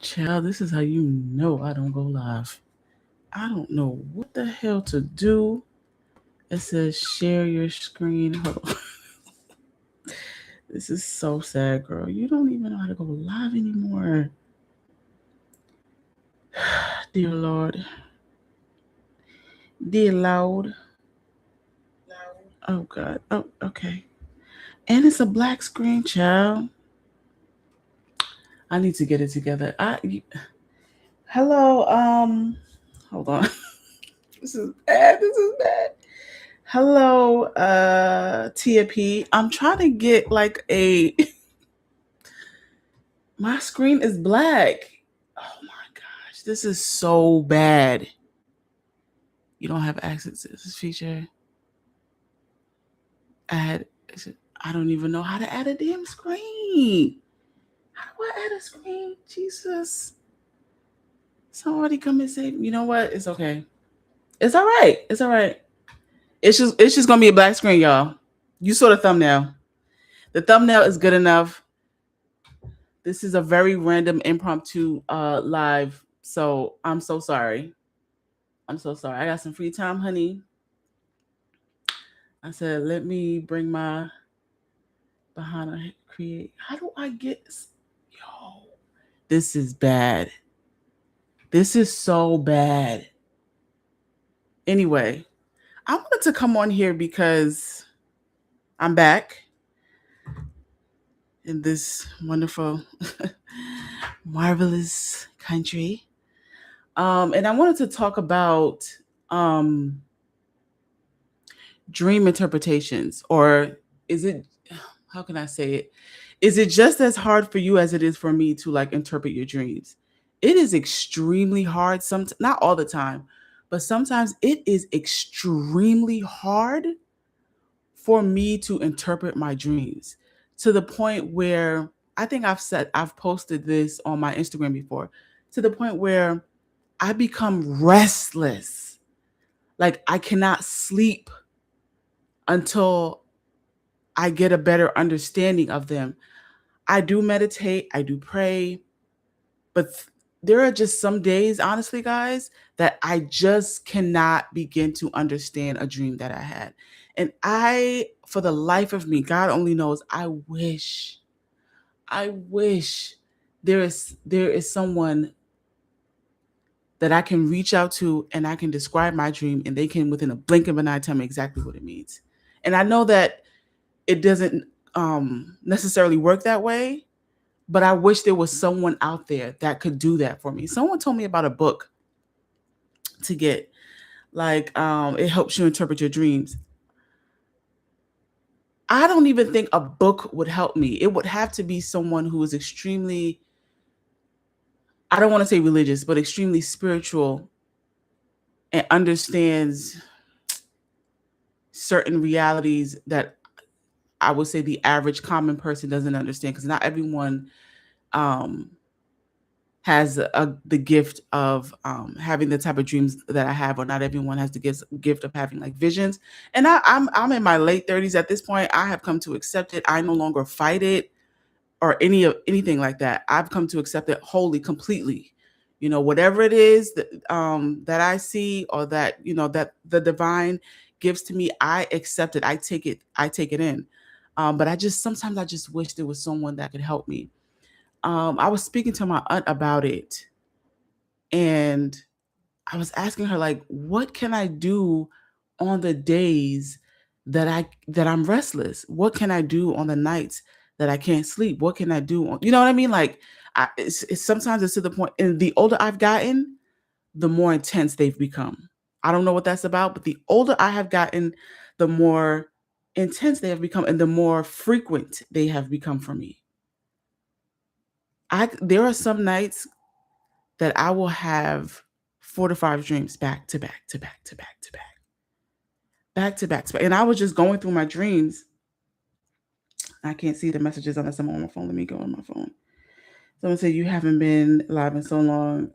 Child, this is how you know I don't go live. I don't know what the hell to do. It says share your screen. Hold on. This is so sad, girl. You don't even know how to go live anymore. Dear Lord. Dear Lord. Oh, God. Oh, okay. And it's a black screen, child. I need to get it together. Hello. Hold on. This is bad. This is bad. Hello, Tia P. I'm trying to get like a. My screen is black. Oh my gosh, this is so bad. You don't have access to this feature. Add. I don't even know how to add a damn screen. How do I add a screen? Jesus. Somebody come and say, you know what? It's okay. It's all right. It's all right. It's just gonna be a black screen, y'all. You saw the thumbnail. The thumbnail is good enough. This is a very random impromptu live. So I'm so sorry. I'm so sorry. I got some free time, honey. I said, let me bring my Bahana create. How do I get yo? This is bad. This is so bad. Anyway, I wanted to come on here because I'm back in this wonderful, marvelous country. And I wanted to talk about um dream interpretations, or is it, how can I say it, is it just as hard for you as it is for me to like interpret your dreams? It is extremely hard, some not all the time, but sometimes it is extremely hard for me to interpret my dreams, to the point where I think I've posted this on my Instagram before, to the point where I become restless, like I cannot sleep until I get a better understanding of them. I do meditate, I do pray, but there are just some days, honestly, guys, that I just cannot begin to understand a dream that I had. And for the life of me, God only knows, I wish there is someone that I can reach out to and I can describe my dream and they can within a blink of an eye tell me exactly what it means. And I know that it doesn't necessarily work that way, but I wish there was someone out there that could do that for me. Someone told me about a book to get, like, it helps you interpret your dreams. I don't even think a book would help me. It would have to be someone who is extremely, I don't want to say religious, but extremely spiritual and understands certain realities that I would say the average common person doesn't understand, because not everyone um, has the gift of having the type of dreams that I have, or not everyone has the gift of having like visions. And I'm in my late 30s at this point. I have come to accept it. I no longer fight it or anything like that. I've come to accept it wholly, completely. Whatever it is that I see, or that that the divine gives to me, I accept it. I take it. I take it in. But sometimes I just wish there was someone that could help me. I was speaking to my aunt about it, and I was asking her, like, what can I do on the days that I'm restless? What can I do on the nights that I can't sleep? What can I do on, you know what I mean? Like, it's sometimes it's to the point, and the older I've gotten, the more intense they've become. I don't know what that's about, but the older I have gotten, the more intense they have become, and the more frequent they have become for me. There are some nights that I will have 4 to 5 dreams back to back to back to back to back, back to back to back. And I was just going through my dreams. I can't see the messages unless I'm on my phone. Let me go on my phone. Someone said, you haven't been live in so long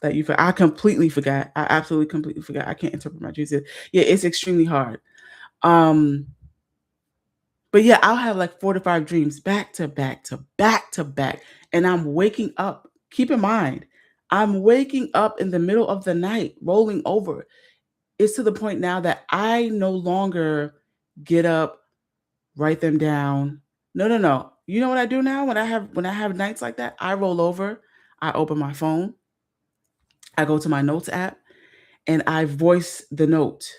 that I completely forgot. I absolutely completely forgot. I can't interpret my dreams. Yeah, it's extremely hard. But yeah, I'll have like 4 to 5 dreams back to back to back to back. And I'm waking up Keep in mind, I'm waking up in the middle of the night, rolling over. It's to the point now that I no longer get up, write them down. No, no, no. You know what I do now when I have nights like that? I roll over, I open my phone, I go to my notes app, and I voice the note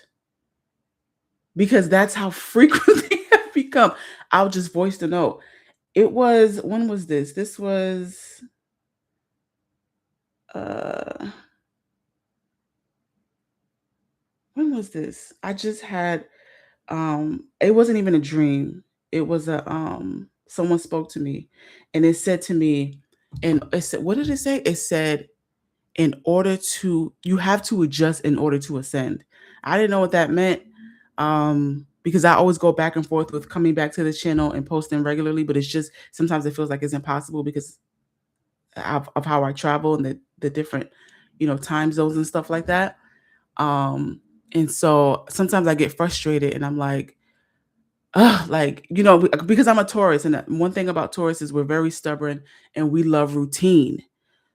because that's how frequent they have become. I'll just voice the note. It was when was this? This was uh when was this? I just had it wasn't even a dream. It was a someone spoke to me and it said to me, and it said, what did it say? It said, in order to you have to adjust in order to ascend. I didn't know what that meant. Because I always go back and forth with coming back to the channel and posting regularly, but it's just sometimes it feels like it's impossible because of how I travel and the different, time zones and stuff like that. Um, and so sometimes I get frustrated and I'm like, ugh, like, because I'm a Taurus, and one thing about Taurus is we're very stubborn and we love routine.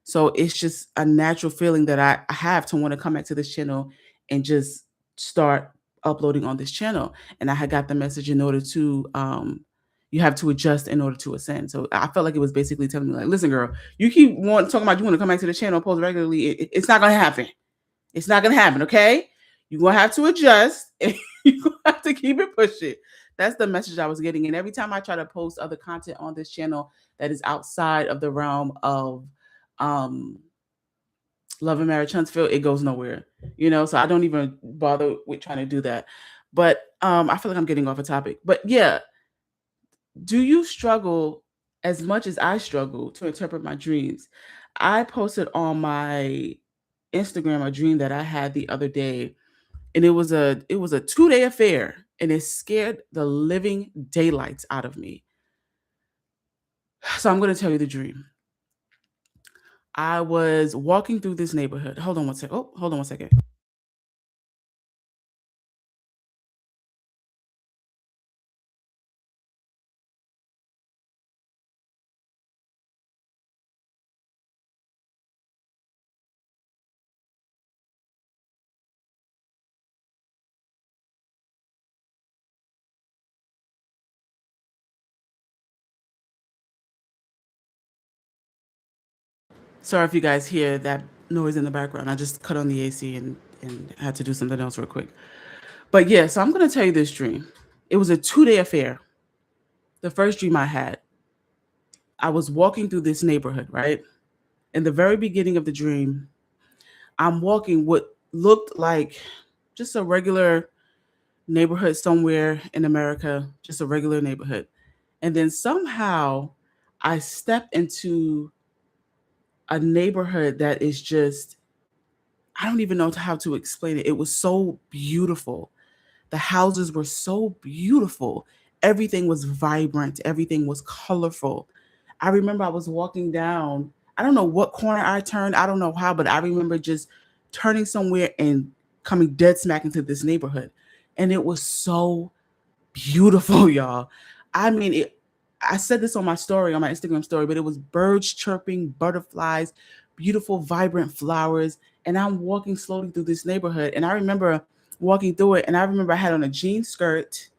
So it's just a natural feeling that I have to want to come back to this channel and just start uploading on this channel. And I had got the message in order to you have to adjust in order to ascend. So I felt like it was basically telling me like, listen, girl, you keep talking about you want to come back to the channel, post regularly. It's not gonna happen. It's not gonna happen, okay? You're gonna have to adjust and you're gonna have to keep it pushing. That's the message I was getting. And every time I try to post other content on this channel that is outside of the realm of um Love and Marriage Huntsville, it goes nowhere. So I don't even bother with trying to do that. But I feel like I'm getting off a topic. But yeah, do you struggle as much as I struggle to interpret my dreams? I posted on my Instagram a dream that I had the other day, and it was a 2-day affair, and it scared the living daylights out of me. So I'm going to tell you the dream. I was walking through this neighborhood. Hold on one second. Oh, hold on one second. Sorry if you guys hear that noise in the background. I just cut on the AC and had to do something else real quick. But yeah, so I'm going to tell you this dream. It was a 2-day affair. The first dream I had, I was walking through this neighborhood, right? In the very beginning of the dream, I'm walking what looked like just a regular neighborhood somewhere in America, just a regular neighborhood. And then somehow I stepped into a neighborhood that is just, I don't even know how to explain it. It was so beautiful. The houses were so beautiful. Everything was vibrant, everything was colorful. I remember I was walking down, I don't know what corner I turned, I don't know how, but I remember just turning somewhere and coming dead smack into this neighborhood. And it was so beautiful, y'all. I mean, I said this on my story, on my Instagram story, but it was birds chirping, butterflies, beautiful, vibrant flowers. And I'm walking slowly through this neighborhood. And I remember walking through it, and I remember I had on a jean skirt.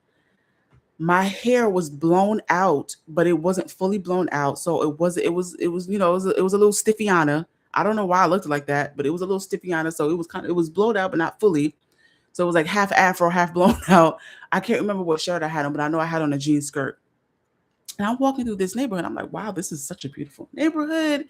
My hair was blown out, but it wasn't fully blown out. So it was a little stiffiana. I don't know why I looked like that, but it was a little stiffiana. So it was blown out, but not fully. So it was like half afro, half blown out. I can't remember what shirt I had on, but I know I had on a jean skirt. And I'm walking through this neighborhood. I'm like, wow, this is such a beautiful neighborhood.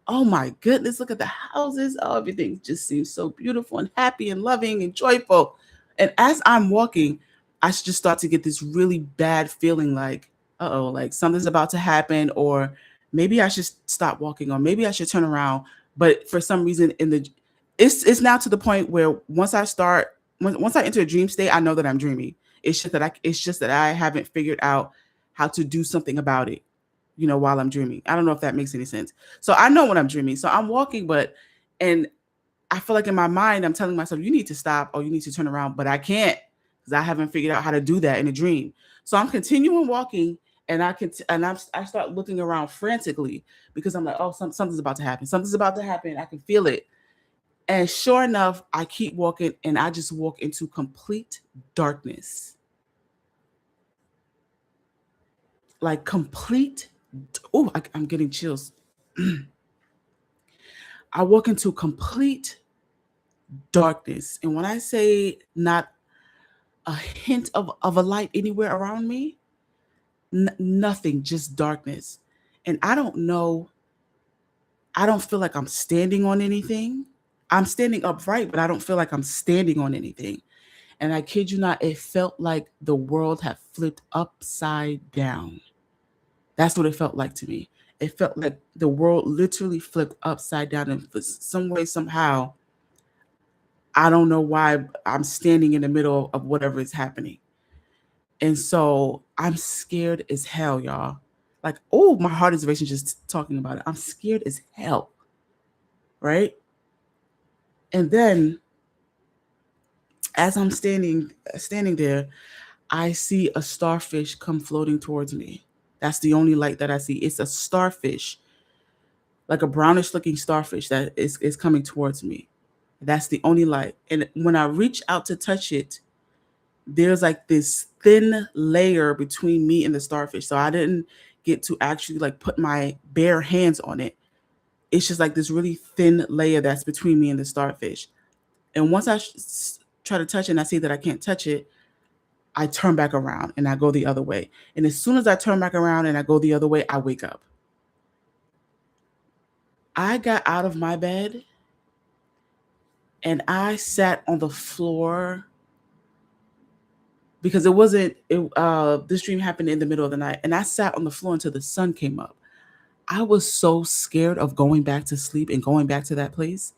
Oh my goodness, look at the houses. Oh, everything just seems so beautiful and happy and loving and joyful. And as I'm walking, I just start to get this really bad feeling like, uh-oh, like something's about to happen, or maybe I should stop walking, or maybe I should turn around. But for some reason it's now to the point where once I enter a dream state, I know that I'm dreaming. It's just that I haven't figured out how to do something about it, while I'm dreaming. I don't know if that makes any sense. So I know when I'm dreaming. So I'm walking, and I feel like in my mind, I'm telling myself, you need to stop or you need to turn around, but I can't because I haven't figured out how to do that in a dream. So I'm continuing walking, And I start looking around frantically because I'm like, oh, something's about to happen. Something's about to happen. I can feel it. And sure enough, I keep walking and I just walk into complete darkness. Like complete. Oh, I'm getting chills. I walk into complete darkness. And when I say not a hint of a light anywhere around me, nothing, just darkness. And I don't know, I don't feel like I'm standing on anything. I'm standing upright, but I don't feel like I'm standing on anything. And I kid you not, it felt like the world had flipped upside down. That's what it felt like to me. It felt like the world literally flipped upside down. And for some way, somehow, I don't know why I'm standing in the middle of whatever is happening. And so I'm scared as hell, y'all. Like, oh, my heart is racing just talking about it. I'm scared as hell. Right? And then as I'm standing there, I see a starfish come floating towards me. That's the only light that I see. It's a starfish, like a brownish looking starfish that is coming towards me. That's the only light. And when I reach out to touch it, there's like this thin layer between me and the starfish. So I didn't get to actually like put my bare hands on it. It's just like this really thin layer that's between me and the starfish. And once I try to touch it and I see that I can't touch it, I turn back around and I go the other way. And as soon as I turn back around and I go the other way, I wake up. I got out of my bed and I sat on the floor because this dream happened in the middle of the night, and I sat on the floor until the sun came up. I was so scared of going back to sleep and going back to that place.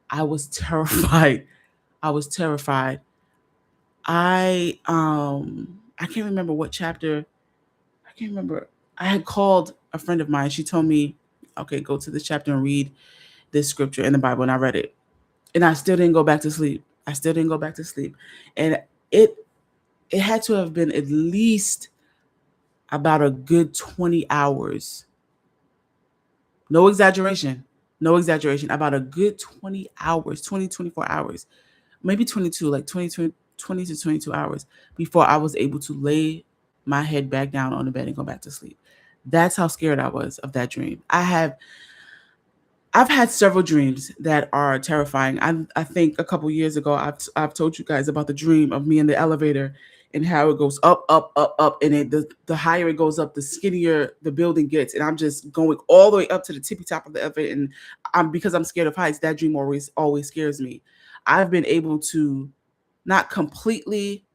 I was terrified. I was terrified. I can't remember what chapter. I can't remember. I had called a friend of mine. She told me, "Okay, go to this chapter and read this scripture in the Bible," and I read it. And I still didn't go back to sleep. I still didn't go back to sleep. And it had to have been at least about a good 20 hours. No exaggeration. No exaggeration. About a good 20 hours, 20, 24 hours, maybe 22, like 20 to 22 hours before I was able to lay my head back down on the bed and go back to sleep. That's how scared I was of that dream. I've had several dreams that are terrifying. I think a couple years ago, I've told you guys about the dream of me in the elevator and how it goes up, up, up, up, and the higher it goes up, the skinnier the building gets, and I'm just going all the way up to the tippy top of the elevator. And because I'm scared of heights, that dream always scares me. I've been able to not completely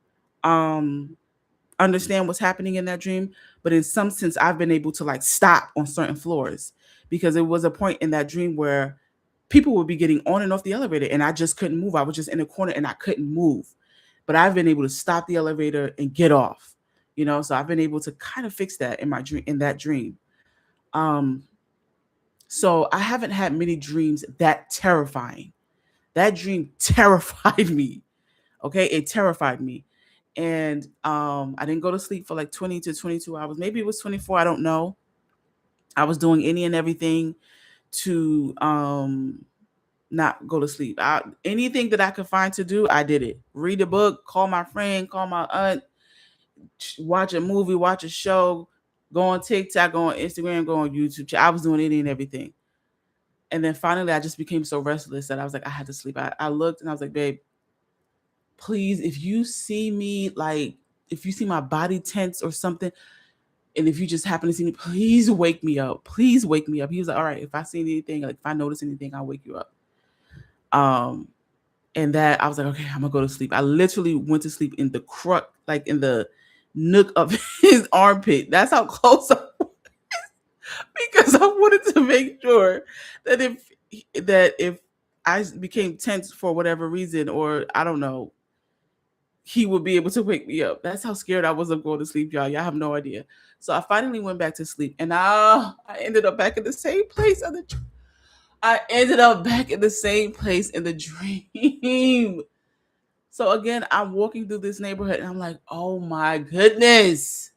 understand what's happening in that dream, but in some sense, I've been able to like stop on certain floors because it was a point in that dream where people would be getting on and off the elevator and I just couldn't move. I was just in a corner and I couldn't move. But I've been able to stop the elevator and get off, so I've been able to kind of fix that in that dream. So I haven't had many dreams that terrifying. That dream terrified me. Okay, it terrified me. And I didn't go to sleep for like 20 to 22 hours. Maybe it was 24, I don't know. I was doing any and everything to not go to sleep. Anything that I could find to do, I did it. Read a book, call my friend, call my aunt, watch a movie, watch a show, go on TikTok, go on Instagram, go on YouTube. I was doing any and everything. And then finally, I just became so restless that I was like, I had to sleep. I looked and I was like, babe, please, if you see me, like, if you see my body tense or something, and if you just happen to see me, please wake me up. Please wake me up. He was like, all right, if I see anything, like if I notice anything, I'll wake you up. And that I was like, okay, I'm gonna go to sleep. I literally went to sleep in the like in the nook of his armpit. That's how close I was because I wanted to make sure that if I became tense for whatever reason, or I don't know, he would be able to wake me up. That's how scared I was of going to sleep, y'all. Y'all have no idea. So I finally went back to sleep, and I ended up back in the same place I ended up back in the same place in the dream. So again, I'm walking through this neighborhood and I'm like, oh my goodness.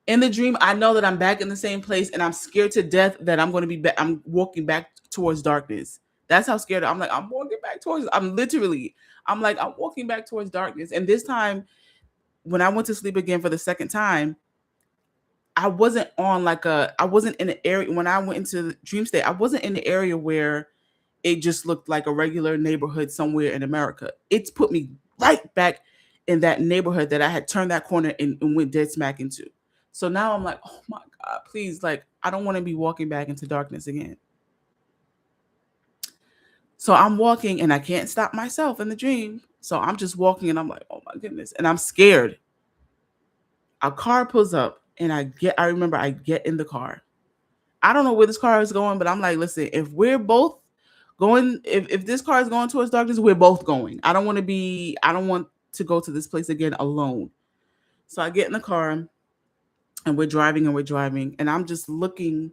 In the dream, I know that I'm back in the same place, and I'm scared to death that I'm going to be back. I'm walking back towards darkness. That's how scared I'm like. I'm walking back towards. I'm literally. I'm like I'm walking back towards darkness. And this time, when I went to sleep again for the second time, I wasn't on like a. I wasn't in an area when I went into the dream state. I wasn't in the area where it just looked like a regular neighborhood somewhere in America. It's put me right back in that neighborhood that I had turned that corner and went dead smack into. So now I'm like, oh my God, please, like, I don't want to be walking back into darkness again. So I'm walking and I can't stop myself in the dream. So I'm just walking and I'm like, oh my goodness. And I'm scared. A car pulls up and I remember I get in the car. I don't know where this car is going, but I'm like, listen, if we're both going, if this car is going towards darkness, we're both going. I don't want to go to this place again alone. So I get in the car and we're driving, and I'm just looking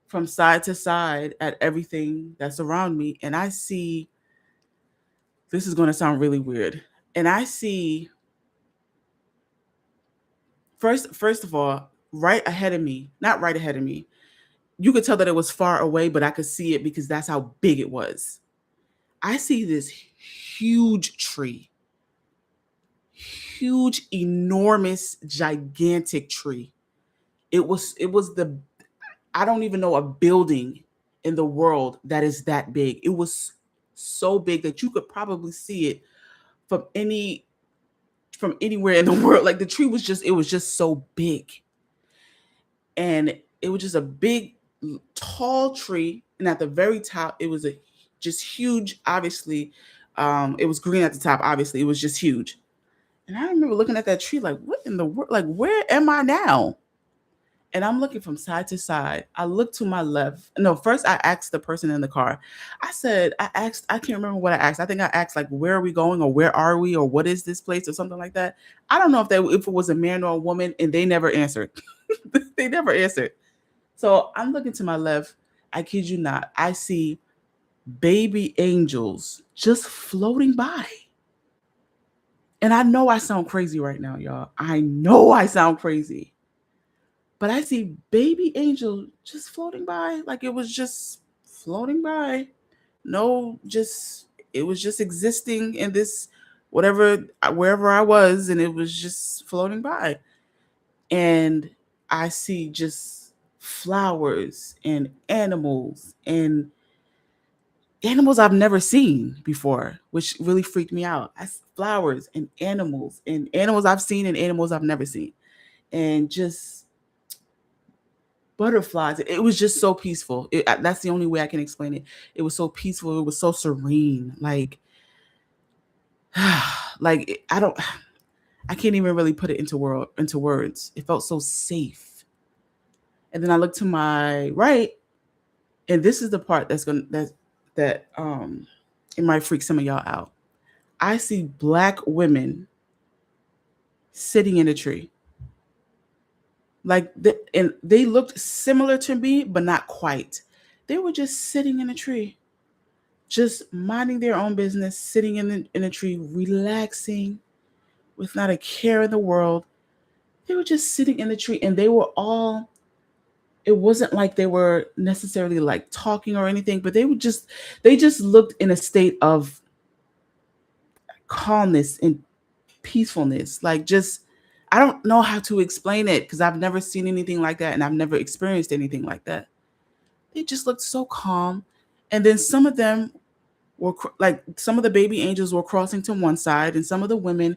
from side to side at everything that's around me. And I see, this is going to sound really weird. And I see, first of all, right ahead of me, not right ahead of me, you could tell that it was far away, but I could see it because that's how big it was. I see this huge tree, huge, enormous, gigantic tree. It was the, I don't even know a building in the world that is that big. It was so big that you could probably see it from anywhere in the world. Like the tree was just, it was just so big. And it was just a big tall tree, and at the very top it was a just huge, obviously. It was green at the top, obviously. It was just huge. And I remember looking at that tree like, what in the world? Like, where am I now? And I'm looking from side to side. I look to my left. No, first I asked the person in the car. I can't remember what I asked. I think I asked like, where are we going, or where are we, or what is this place, or something like that. I don't know if it was a man or a woman, and they never answered. They never answered. So I'm looking to my left. I kid you not. I see baby angels just floating by. And I know I sound crazy right now, y'all. I know I sound crazy. But I see baby angel just floating by, like it was just floating by. No, just, it was just existing in this, whatever, wherever I was, and it was just floating by. And I see just flowers and animals I've never seen before, which really freaked me out. Flowers and animals I've seen and animals I've never seen, and just butterflies. It was just so peaceful. That's the only way I can explain it. It was so peaceful. It was so serene. Like, I don't. I can't even really put it into words. It felt so safe. And then I looked to my right, and this is the part that it might freak some of y'all out. I see black women sitting in a tree. And they looked similar to me, but not quite. They were just sitting in a tree, just minding their own business, sitting in a tree, relaxing, with not a care in the world. They were just sitting in the tree, and they were all. It wasn't like they were necessarily like talking or anything, but they just looked in a state of calmness and peacefulness. Like, just, I don't know how to explain it because I've never seen anything like that and I've never experienced anything like that. They just looked so calm. And then some of them were like, some of the baby angels were crossing to one side, and some of the women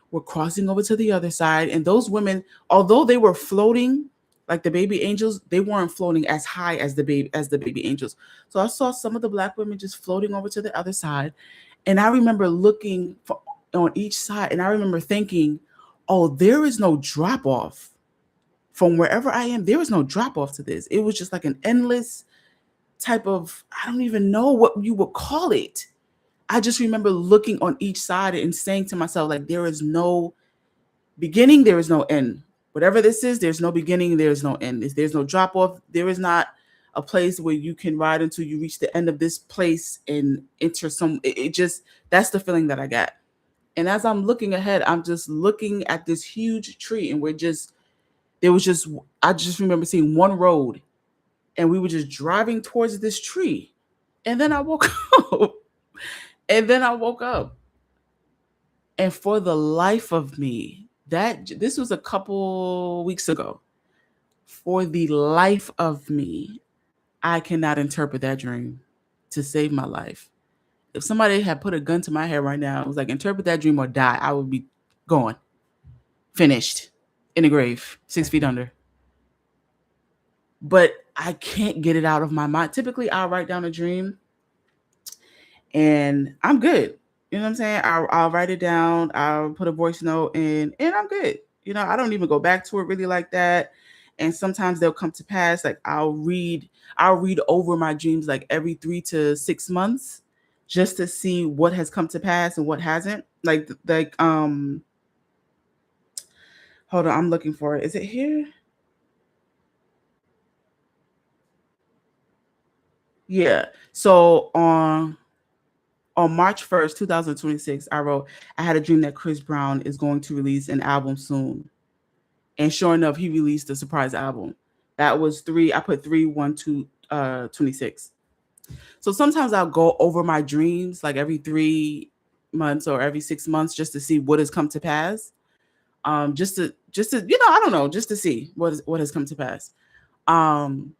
were crossing over to the other side. And those women, although they were floating like the baby angels, they weren't floating as high as the baby angels. So I saw some of the black women just floating over to the other side. And I remember looking on each side, and I remember thinking, oh, there is no drop off from wherever I am. There was no drop off to this. It was just like an endless type of, I don't even know what you would call it. I just remember looking on each side and saying to myself, like, there is no beginning, there is no end. Whatever this is, there's no beginning, there's no end. There's no drop off. There is not a place where you can ride until you reach the end of this place and enter it just, that's the feeling that I got. And as I'm looking ahead, I'm just looking at this huge tree, and we're just There was just I just remember seeing one road, and we were just driving towards this tree. And then I woke up. And then I woke up. And for the life of me, this was a couple weeks ago. For the life of me, I cannot interpret that dream to save my life. If somebody had put a gun to my head right now, it was like, interpret that dream or die, I would be gone, finished, in the grave, 6 feet under. But I can't get it out of my mind. Typically, I'll write down a dream and I'm good. You know what I'm saying? I'll write it down, I'll put a voice note in, and I'm good. I don't even go back to it really like that. And sometimes they'll come to pass. Like I'll read over my dreams like every 3 to 6 months just to see what has come to pass and what hasn't. Hold on, I'm looking for it. Is it here? Yeah. So on March 1st, 2026, I had a dream that Chris Brown is going to release an album soon. And sure enough, he released a surprise album. That was I put 3/1/26. So sometimes I'll go over my dreams like every 3 months or every 6 months just to see what has come to pass. Just to I don't know, just to see what has come to pass. Um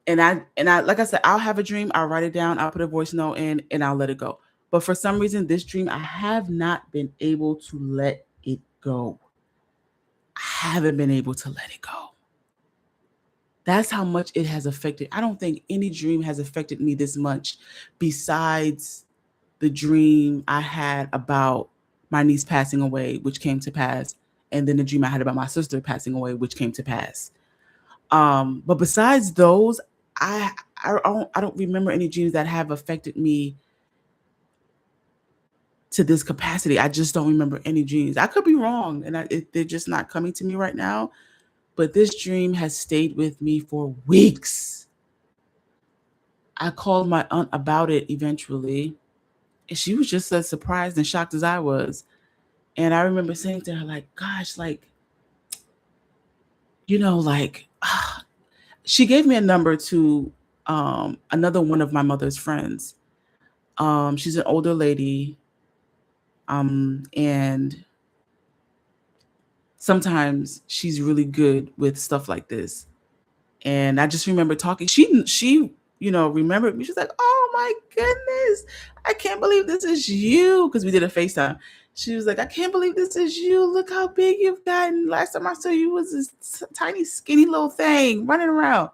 and I like I said, I'll have a dream, I'll write it down, I'll put a voice note in, and I'll let it go. But for some reason, this dream, I have not been able to let it go. I haven't been able to let it go. That's how much it has affected. I don't think any dream has affected me this much besides the dream I had about my niece passing away, which came to pass, and then the dream I had about my sister passing away, which came to pass. But besides those, I I don't remember any dreams that have affected me to this capacity. I just don't remember any dreams. I could be wrong, and they're just not coming to me right now. But this dream has stayed with me for weeks. I called my aunt about it eventually, and she was just as surprised and shocked as I was. And I remember saying to her, like, "Gosh, like, like." She gave me a number to another one of my mother's friends. She's an older lady, and sometimes she's really good with stuff like this. And I just remember talking. She remembered me. She's like, "Oh my goodness, I can't believe this is you," because we did a FaceTime. She was like, "I can't believe this is you. Look how big you've gotten. Last time I saw you was this tiny, skinny little thing running around."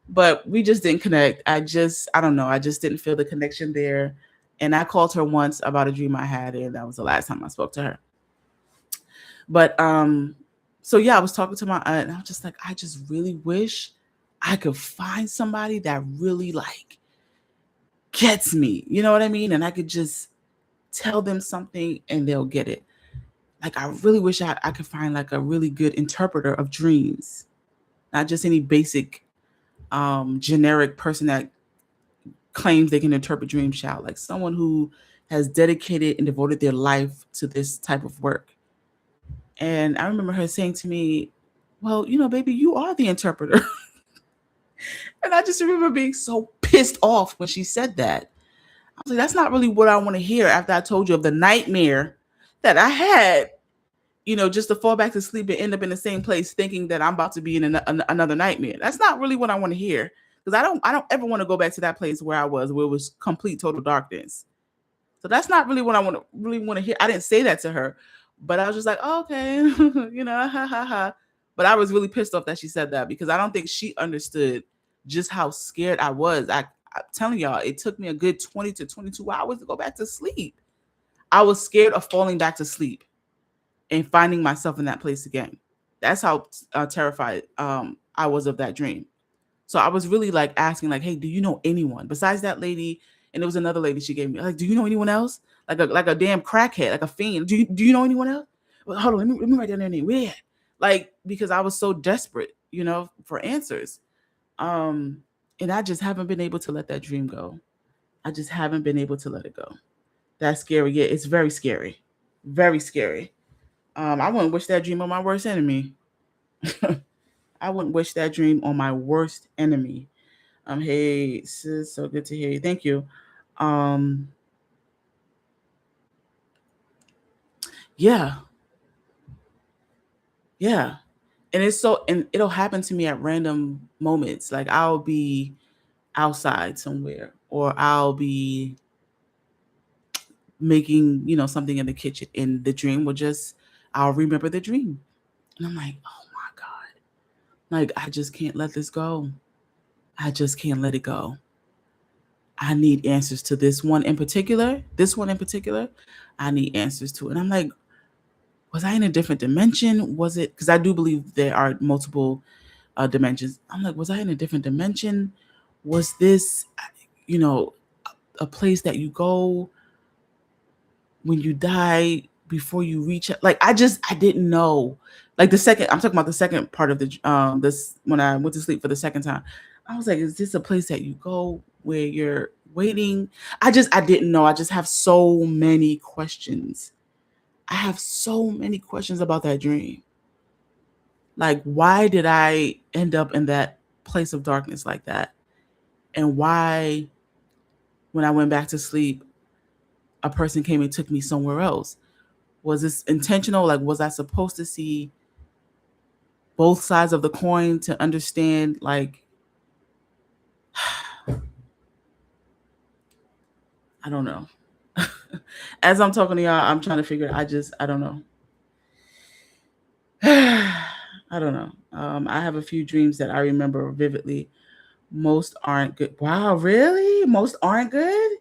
But we just didn't connect. I don't know. I just didn't feel the connection there. And I called her once about a dream I had, and that was the last time I spoke to her. But so yeah, I was talking to my aunt, and I was just like, I just really wish I could find somebody that really like gets me. You know what I mean? And I could just tell them something and they'll get it. Like I really wish I could find like a really good interpreter of dreams, not just any basic generic person that claims they can interpret dreams, child, like someone who has dedicated and devoted their life to this type of work. And I remember her saying to me, "Well, baby, you are the interpreter." And I just remember being so pissed off when she said that. I was like, that's not really what I want to hear after I told you of the nightmare that I had, just to fall back to sleep and end up in the same place thinking that I'm about to be in another nightmare. That's not really what I want to hear. Because I don't ever want to go back to that place where I was, where it was complete total darkness. So that's not really what I want to hear. I didn't say that to her, but I was just like, oh, okay, ha ha ha. But I was really pissed off that she said that because I don't think she understood just how scared I was. I'm telling y'all, it took me a good 20 to 22 hours to go back to sleep. I was scared of falling back to sleep and finding myself in that place again. That's how terrified I was of that dream. So I was really like asking, like, hey, do you know anyone besides that lady? And there was another lady she gave me. Like, do you know anyone else? Like a damn crackhead, like a fiend. Do you know anyone else? Well, hold on, let me write down their name. Where? Like, because I was so desperate, for answers. And I just haven't been able to let that dream go. I just haven't been able to let it go. That's scary. Yeah, it's very scary. Very scary. I wouldn't wish that dream on my worst enemy. I wouldn't wish that dream on my worst enemy. Hey, sis, so good to hear you. Thank you. Um, yeah, yeah. And and it'll happen to me at random moments. Like I'll be outside somewhere, or I'll be making, something in the kitchen, and the dream will just, I'll remember the dream. And I'm like, oh my God. Like, I just can't let this go. I just can't let it go. I need answers to this one in particular. This one in particular, I need answers to. And I'm like, was I in a different dimension? Was it, because I do believe there are multiple dimensions. I'm like, was I in a different dimension? Was this, you know, a place that you go when you die before you reach it? Like, I didn't know. Like I'm talking about the second part of this, when I went to sleep for the second time. I was like, is this a place that you go where you're waiting? I didn't know. I just have so many questions. I have so many questions about that dream. Like, why did I end up in that place of darkness like that? And why, when I went back to sleep, a person came and took me somewhere else? Was this intentional? Like, was I supposed to see both sides of the coin to understand? Like, I don't know. As I'm talking to y'all, I'm trying to figure it. I don't know. I don't know. I have a few dreams that I remember vividly. Most aren't good. Wow, really? Most aren't good?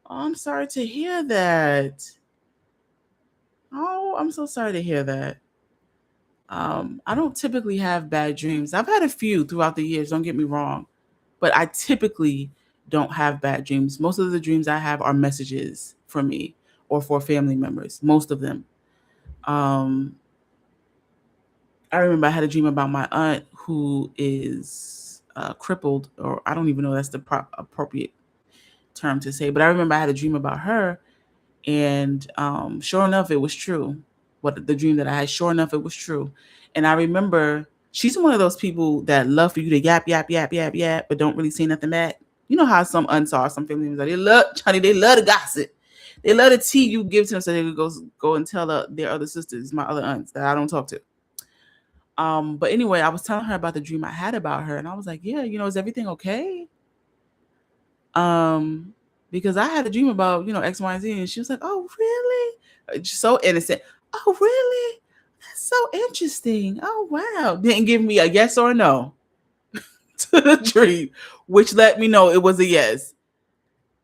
Oh, I'm sorry to hear that. Oh, I'm so sorry to hear that. I don't typically have bad dreams. I've had a few throughout the years, don't get me wrong, but I typically don't have bad dreams. Most of the dreams I have are messages for me or for family members, most of them. Um, I remember I had a dream about my aunt who is crippled, or I don't even know if that's the appropriate term to say, but I remember I had a dream about her, and sure enough, it was true. What the dream that I had, sure enough, it was true. And I remember she's one of those people that love for you to yap, yap, yap, yap, yap, but don't really say nothing back. You know how some aunts are, some family members are, they love, honey, they love to gossip. They love the tea you give to them so they could go and tell their other sisters, my other aunts that I don't talk to. But anyway, I was telling her about the dream I had about her, and I was like, yeah, is everything okay? Um, because I had a dream about, X, Y, and Z, and she was like, oh, really? So innocent. Oh, really? That's so interesting. Oh, wow. Didn't give me a yes or a no to the dream, which let me know it was a yes.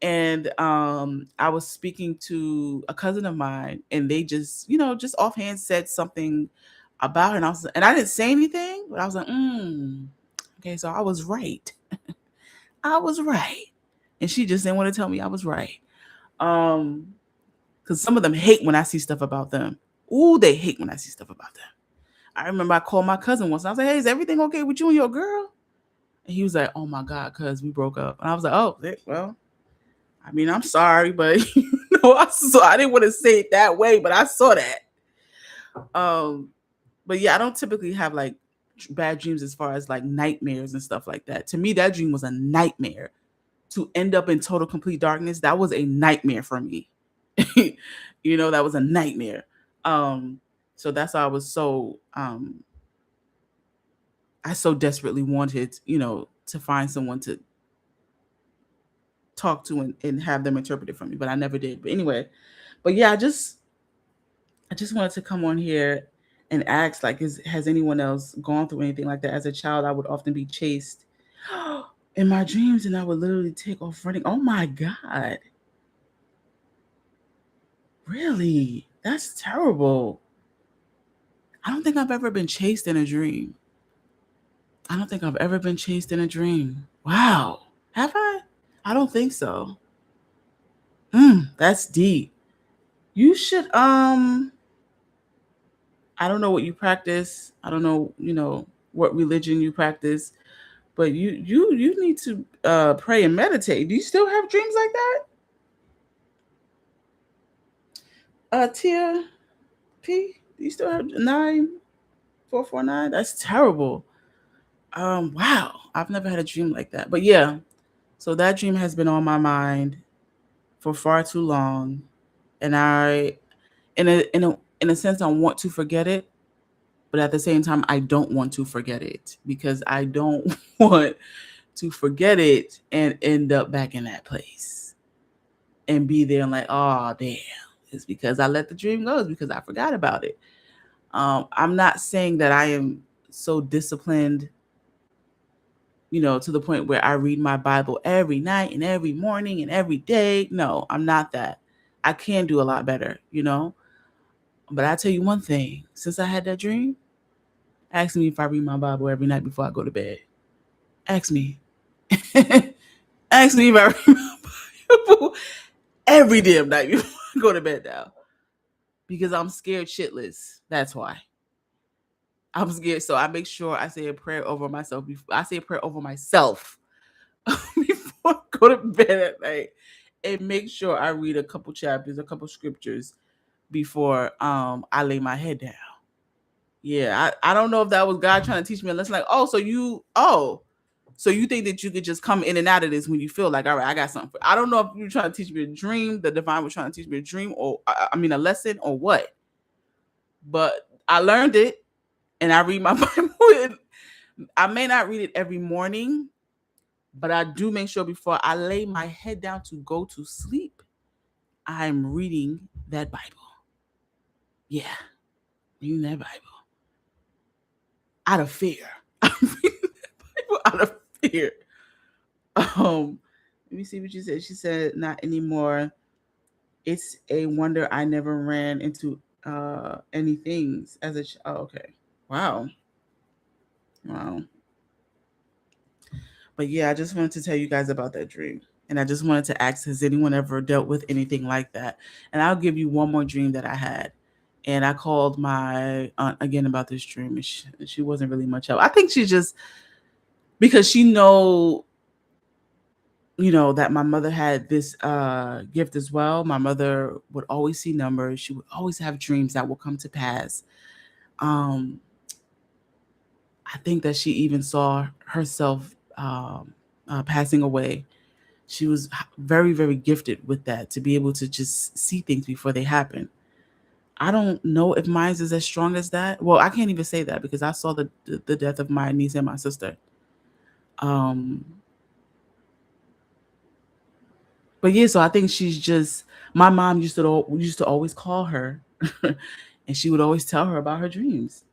And I was speaking to a cousin of mine, and they just offhand said something about her, and I didn't say anything, but I was like, okay, so I was right. I was right. And she just didn't want to tell me I was right. Because some of them hate when I see stuff about them. Ooh, they hate when I see stuff about them. I remember I called my cousin once, and I was like, hey, is everything okay with you and your girl? And he was like, oh my God, cuz we broke up. And I was like, oh, well, I mean, I'm sorry, but I didn't want to say it that way, but I saw that. But yeah, I don't typically have like bad dreams as far as like nightmares and stuff like that. To me, that dream was a nightmare. To end up in total complete darkness, that was a nightmare for me. That was a nightmare. So that's why I so desperately wanted, to find someone to talk to and have them interpret it for me, but I never did. But anyway, but yeah, I just wanted to come on here and ask, like, has anyone else gone through anything like that? As a child, I would often be chased in my dreams, and I would literally take off running. Oh my God. Really? That's terrible. I don't think I've ever been chased in a dream. I don't think I've ever been chased in a dream. Wow. Have I? I don't think so. That's deep. You should I don't know what you practice. I don't know, what religion you practice, but you need to pray and meditate. Do you still have dreams like that? Tia P, do you still have 9? 449. That's terrible. Wow. I've never had a dream like that. But yeah, so that dream has been on my mind for far too long. And I in a sense I want to forget it, but at the same time I don't want to forget it because I don't want to forget it and end up back in that place and be there and like, oh damn, it's because I let the dream go, it's because I forgot about it. I'm not saying that I am so disciplined, to the point where I read my Bible every night and every morning and every day. No, I'm not that. I can do a lot better. But I tell you one thing, since I had that dream, ask me if I read my Bible every night before I go to bed. Ask me. Ask me if I read my Bible every damn night before I go to bed now. Because I'm scared shitless. That's why. I'm scared. So I make sure I say a prayer over myself. I say a prayer over myself before I go to bed at night. And make sure I read a couple chapters, a couple scriptures before I lay my head down. Yeah, I don't know if that was God trying to teach me a lesson. Like, so you think that you could just come in and out of this when you feel like, all right, I got something. I don't know if you're trying to teach me a dream, the divine was trying to teach me a dream, or I mean a lesson, or what. But I learned it, and I read my Bible. I may not read it every morning, but I do make sure before I lay my head down to go to sleep, I'm reading that Bible. Yeah, reading that Bible. Out of fear. I'm reading that Bible out of fear. Let me see what she said. She said, not anymore. It's a wonder I never ran into any things as a okay. Wow. Wow. But yeah, I just wanted to tell you guys about that dream. And I just wanted to ask, has anyone ever dealt with anything like that? And I'll give you one more dream that I had. And I called my aunt again about this dream. And she wasn't really much help. I think she just, because she that my mother had this gift as well. My mother would always see numbers. She would always have dreams that will come to pass. Um, I think that she even saw herself passing away. She was very, very gifted with that, to be able to just see things before they happen. I don't know if mine is as strong as that. Well, I can't even say that because I saw the death of my niece and my sister. Um, but yeah, so I think she's just, my mom used to always call her, and she would always tell her about her dreams.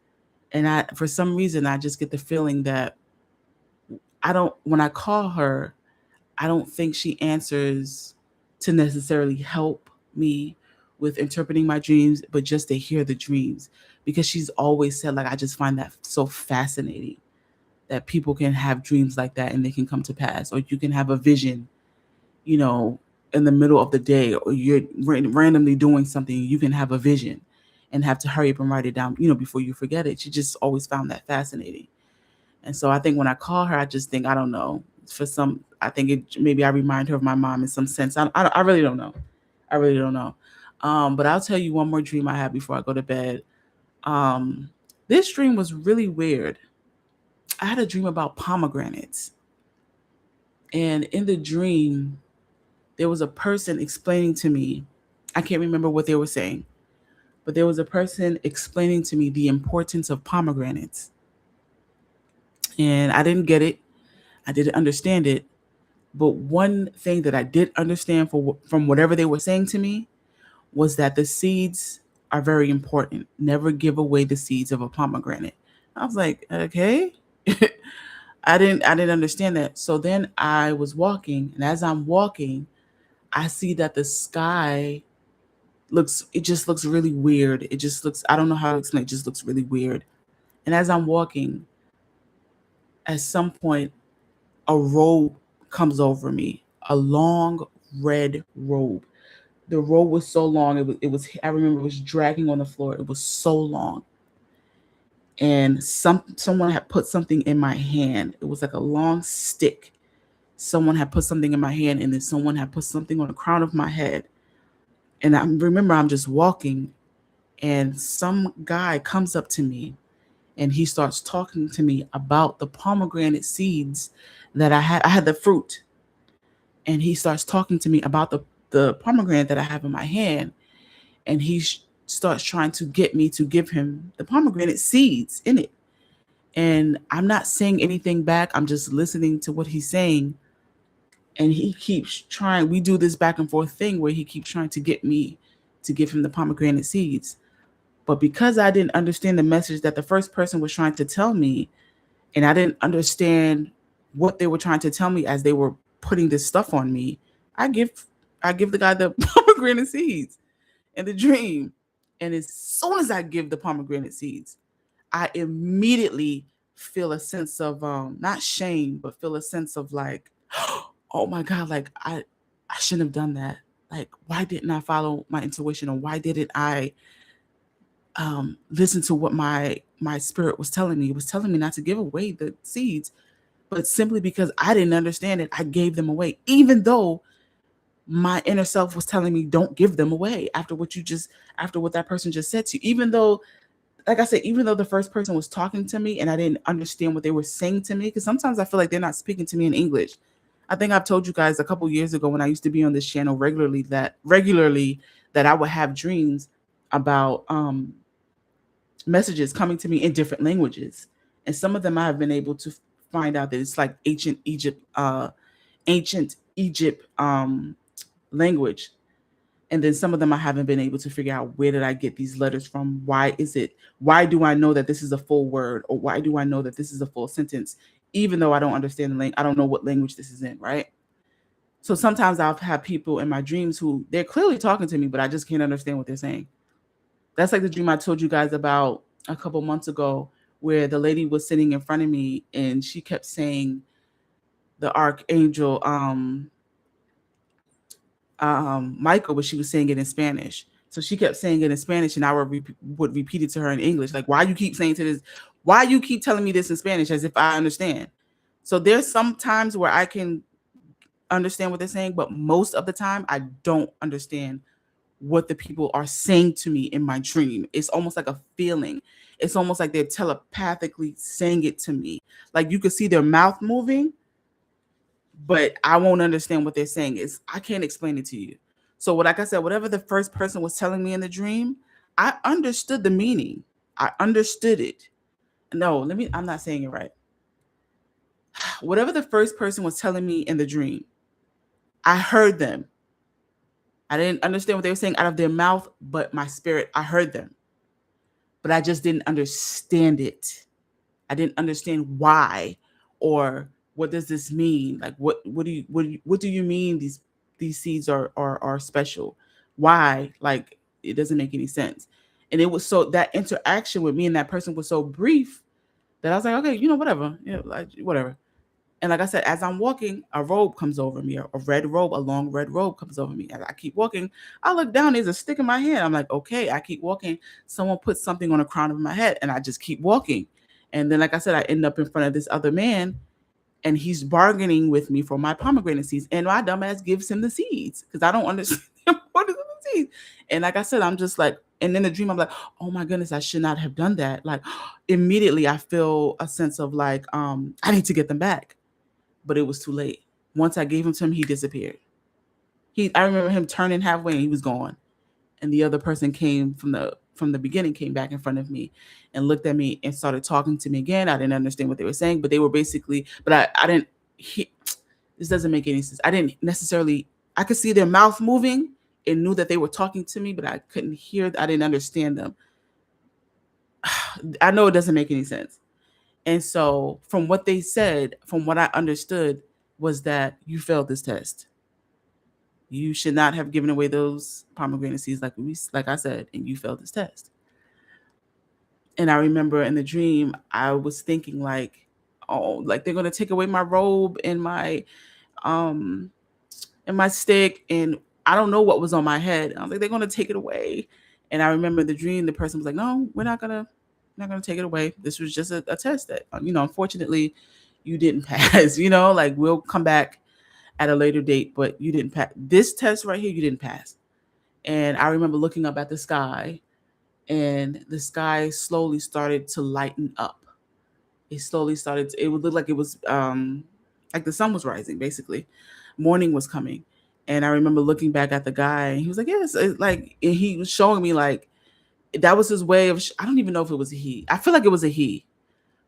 And I, for some reason, I just get the feeling that I don't, when I call her, I don't think she answers to necessarily help me with interpreting my dreams, but just to hear the dreams. Because she's always said, like, I just find that so fascinating that people can have dreams like that and they can come to pass. Or you can have a vision, you know, in the middle of the day, or you're randomly doing something, you can have a vision and have to hurry up and write it down, before you forget it. She just always found that fascinating. And so I think when I call her, I just think, I don't know, I think maybe I remind her of my mom in some sense. I really don't know. I really don't know. But I'll tell you one more dream I had before I go to bed. Um, this dream was really weird. I had a dream about pomegranates. And in the dream, there was a person explaining to me, I can't remember what they were saying, but there was a person explaining to me the importance of pomegranates. And I didn't get it. I didn't understand it. But one thing that I did understand from whatever they were saying to me was that the seeds are very important. Never give away the seeds of a pomegranate. I was like, okay. I didn't understand that. So then I was walking, and as I'm walking, I see that the sky just looks really weird. It just looks, I don't know how to explain, it just looks really weird. And as I'm walking, at some point, a robe comes over me, a long red robe. The robe was so long, it was I remember it was dragging on the floor. It was so long. And someone had put something in my hand. It was like a long stick. Someone had put something in my hand, and then someone had put something on the crown of my head. And I remember I'm just walking, and some guy comes up to me, and he starts talking to me about the pomegranate seeds that I had. I had the fruit, and he starts talking to me about the pomegranate that I have in my hand, and he starts trying to get me to give him the pomegranate seeds in it. And I'm not saying anything back. I'm just listening to what he's saying. And he keeps trying. We do this back and forth thing where he keeps trying to get me to give him the pomegranate seeds. But because I didn't understand the message that the first person was trying to tell me, and I didn't understand what they were trying to tell me as they were putting this stuff on me, I give I give the guy the pomegranate seeds in the dream. And as soon as I give the pomegranate seeds, I immediately feel a sense of not shame, but feel a sense of like, oh my God, like I shouldn't have done that. Like, why didn't I follow my intuition, or why didn't I listen to what my spirit was telling me? It was telling me not to give away the seeds, but simply because I didn't understand it, I gave them away, even though my inner self was telling me don't give them away after what that person just said to you. Even though, like I said, even though the first person was talking to me and I didn't understand what they were saying to me, because sometimes I feel like they're not speaking to me in English. I think I've told you guys a couple years ago when I used to be on this channel regularly that I would have dreams about messages coming to me in different languages, and some of them I have been able to find out that it's like ancient Egypt language. And then some of them I haven't been able to figure out, where did I get these letters from? Why do I know that this is a full word, or why do I know that this is a full sentence, even though I don't understand the language? I don't know what language this is in, right? So sometimes I'll have people in my dreams who they're clearly talking to me, but I just can't understand what they're saying. That's like the dream I told you guys about a couple months ago, where the lady was sitting in front of me and she kept saying the archangel Michael, but she was saying it in Spanish. So she kept saying it in Spanish, and I would repeat it to her in English. Like, why you keep saying to this? Why you keep telling me this in Spanish as if I understand? So there's some times where I can understand what they're saying, but most of the time I don't understand what the people are saying to me in my dream. It's almost like a feeling. It's almost like they're telepathically saying it to me. Like, you could see their mouth moving, but I won't understand what they're saying. I can't explain it to you. So like I said, whatever the first person was telling me in the dream, I understood the meaning. I understood it. No, I'm not saying it right. Whatever the first person was telling me in the dream, I heard them. I didn't understand what they were saying out of their mouth, but my spirit, I heard them. But I just didn't understand it. I didn't understand why, or what does this mean? Like, what do you mean these seeds are special? Why? Like, it doesn't make any sense. And it was so, that interaction with me and that person was so brief that I was like, okay, whatever, like, whatever. And like I said, as I'm walking, a robe comes over me, a red robe, a long red robe comes over me. As I keep walking, I look down, there's a stick in my hand. I'm like, okay, I keep walking. Someone puts something on the crown of my head, and I just keep walking. And then, like I said, I end up in front of this other man, and he's bargaining with me for my pomegranate seeds. And my dumbass gives him the seeds because I don't understand what is in the seeds. And like I said, I'm just like, and in the dream, I'm like, oh my goodness, I should not have done that. Like, immediately I feel a sense of like, I need to get them back. But it was too late. Once I gave him to him, he disappeared. I remember him turning halfway and he was gone. And the other person came from the beginning, came back in front of me and looked at me and started talking to me again. I didn't understand what they were saying, but they were basically, but I didn't, this doesn't make any sense. I didn't necessarily, I could see their mouth moving and knew that they were talking to me, but I couldn't hear, I didn't understand them. I know it doesn't make any sense. And so from what they said, from what I understood, was that you failed this test. You should not have given away those pomegranate seeds like I said, and you failed this test. And I remember in the dream, I was thinking like, oh, like they're gonna take away my robe and my stick, and I don't know what was on my head. I was like, they're gonna take it away. And I remember the dream, the person was like, no, we're not gonna take it away. This was just a test that, unfortunately you didn't pass, like, we'll come back at a later date, but you didn't pass this test right here. You didn't pass. And I remember looking up at the sky and the sky slowly started to lighten up. It slowly started to, it would look like it was like the sun was rising, basically. Morning was coming. And I remember looking back at the guy, and he was like, yes, like, and he was showing me like that was his way of I don't even know if it was a he. I feel like it was a he.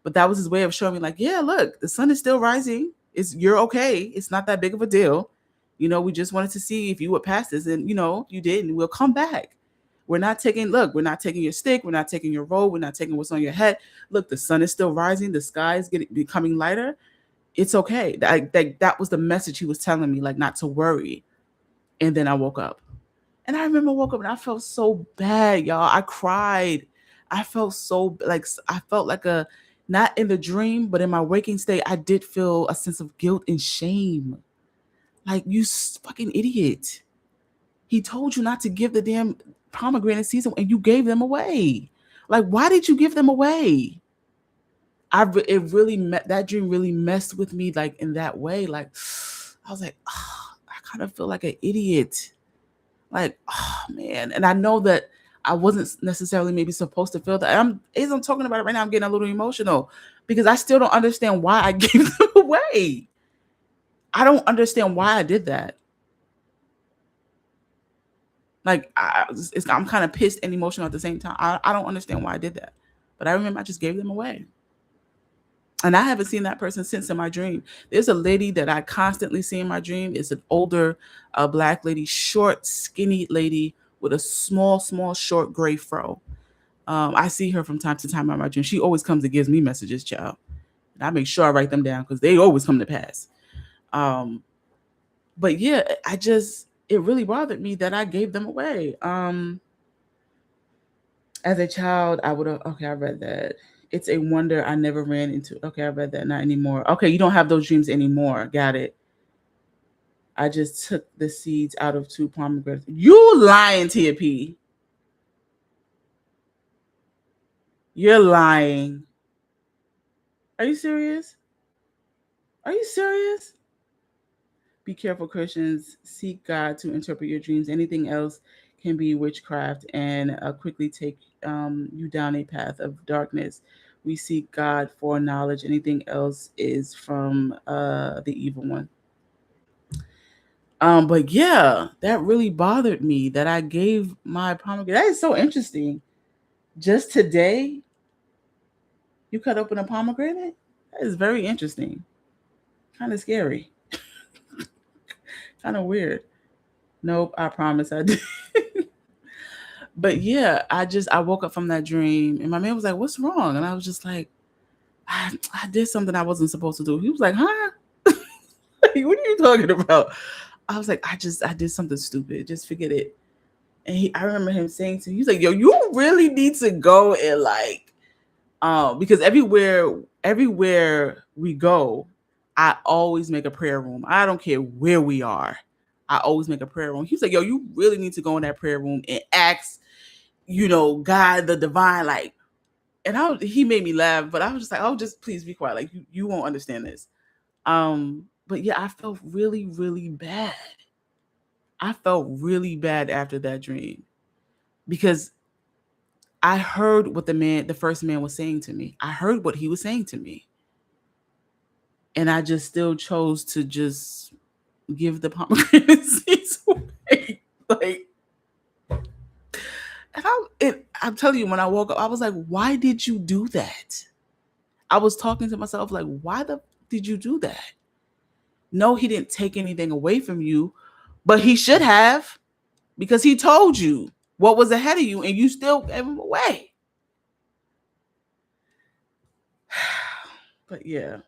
But that was his way of showing me like, yeah, look, the sun is still rising. You're okay. It's not that big of a deal. We just wanted to see if you would pass this, and you did, and we'll come back. We're not taking your stick, we're not taking your robe, we're not taking what's on your head. Look, the sun is still rising, the sky is becoming lighter. It's okay. That was the message he was telling me, like, not to worry. And then I woke up. And I remember I woke up and I felt so bad, y'all. I cried. I felt so like I felt like not in the dream, but in my waking state, I did feel a sense of guilt and shame. Like, you fucking idiot. He told you not to give the damn pomegranate seeds, and you gave them away. Like, why did you give them away? That dream really messed with me, like, in that way. Like, I was like, oh, I kind of feel like an idiot. Like, oh man. And I know that I wasn't necessarily maybe supposed to feel that. As I'm talking about it right now, I'm getting a little emotional because I still don't understand why I gave them away. I don't understand why I did that. Like, I'm kind of pissed and emotional at the same time. I don't understand why I did that. But I remember I just gave them away. And I haven't seen that person since in my dream. There's a lady that I constantly see in my dream. It's an older Black lady, short, skinny lady with a small, short gray fro. I see her from time to time in my dream. She always comes and gives me messages, child. And I make sure I write them down because they always come to pass. But yeah, it really bothered me that I gave them away. As a child, I would have, okay, I read that. It's a wonder I never ran into. Okay, I read that. Not anymore. Okay, you don't have those dreams anymore. Got it. I just took the seeds out of 2 pomegranates. You lying, Tia P. You're lying. Are you serious? Are you serious? Be careful, Christians. Seek God to interpret your dreams. Anything else can be witchcraft and quickly take you down a path of darkness. We seek God for knowledge. Anything else is from the evil one. But yeah, that really bothered me that I gave my pomegranate. That is so interesting. Just today, you cut open a pomegranate? That is very interesting. Kind of scary. Kind of weird. Nope, I promise I did. But yeah, I woke up from that dream and my man was like, "What's wrong?" And I was just like, I did something I wasn't supposed to do. He was like, "Huh? What are you talking about?" I was like, I did something stupid. Just forget it. And I remember him saying to me, he's like, "Yo, you really need to go and like, because everywhere we go, I always make a prayer room. I don't care where we are. I always make a prayer room." He was like, "Yo, you really need to go in that prayer room and ask, God, the divine, like," and he made me laugh, but I was just like, "Oh, just please be quiet. Like, you won't understand this." But yeah, I felt really, really bad. I felt really bad after that dream because I heard what the first man was saying to me. I heard what he was saying to me. And I just still chose to just give the pomegranate seeds away. Like, and I'm telling you, when I woke up, I was like, why did you do that? I was talking to myself like, why did you do that? No, he didn't take anything away from you, but he should have, because he told you what was ahead of you and you still gave him away. But yeah,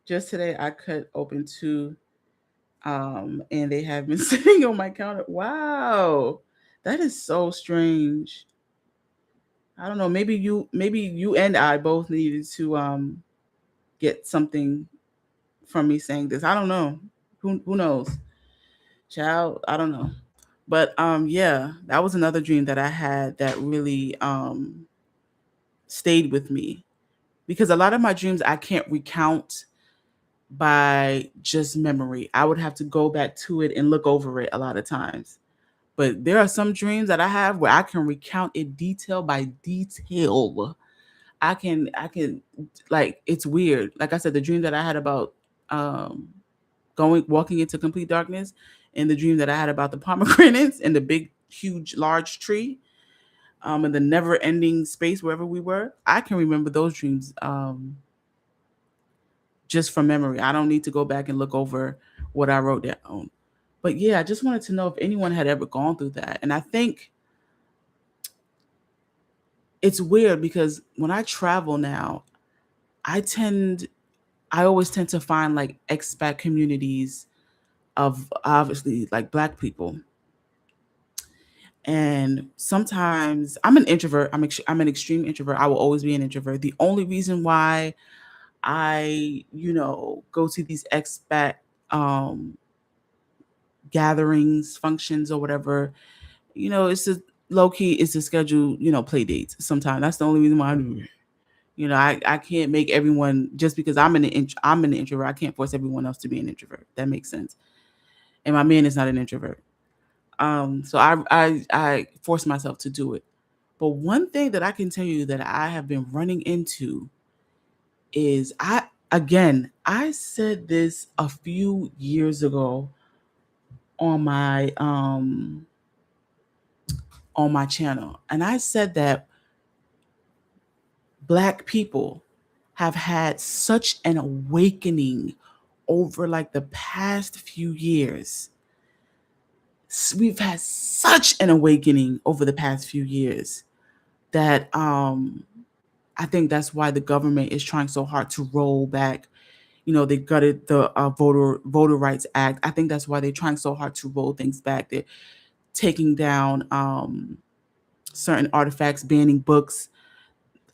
just today I cut open 2 and they have been sitting on my counter. Wow. That is so strange. I don't know. Maybe you and I both needed to get something from me saying this. I don't know. Who knows? Child, I don't know. But yeah, that was another dream that I had that really stayed with me. Because a lot of my dreams I can't recount by just memory. I would have to go back to it and look over it a lot of times. But there are some dreams that I have where I can recount it detail by detail. I can like, it's weird. Like I said, the dream that I had about um walking into complete darkness, and the dream that I had about the pomegranates and the big huge large tree, and the never ending space wherever we were. I can remember those dreams just from memory. I don't need to go back and look over what I wrote down. But yeah, I just wanted to know if anyone had ever gone through that. And I think it's weird because when I travel now, I tend I always tend to find like expat communities of obviously like Black people. And sometimes I'm an introvert. I'm an extreme introvert. I will always be an introvert. The only reason why I, go to these expat um gatherings, functions or whatever, it's a low key, it's to schedule, play dates sometimes. That's the only reason why I do it. I can't make everyone, just because I'm an introvert, I can't force everyone else to be an introvert. That makes sense. And my man is not an introvert. So I force myself to do it. But one thing that I can tell you that I have been running into is, I said this a few years ago on my channel, and I said that Black people have had such an awakening over like the past few years. We've had such an awakening over the past few years that I think that's why the government is trying so hard to roll back. They gutted the Voter Rights Act. I think that's why they're trying so hard to roll things back. They're taking down certain artifacts, banning books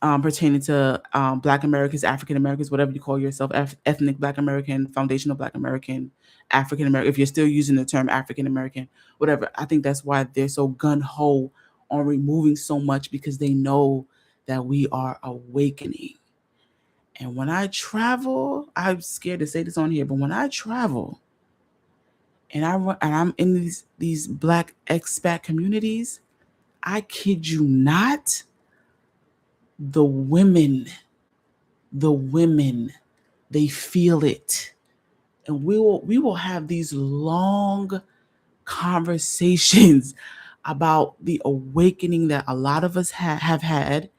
pertaining to Black Americans, African Americans, whatever you call yourself, ethnic Black American, foundational Black American, African American. If you're still using the term African American, whatever. I think that's why they're so gun ho on removing so much, because they know that we are awakening. And when I travel, I'm scared to say this on here, but when I travel and I'm in these Black expat communities, I kid you not, the women, they feel it. And we will have these long conversations about the awakening that a lot of us have had,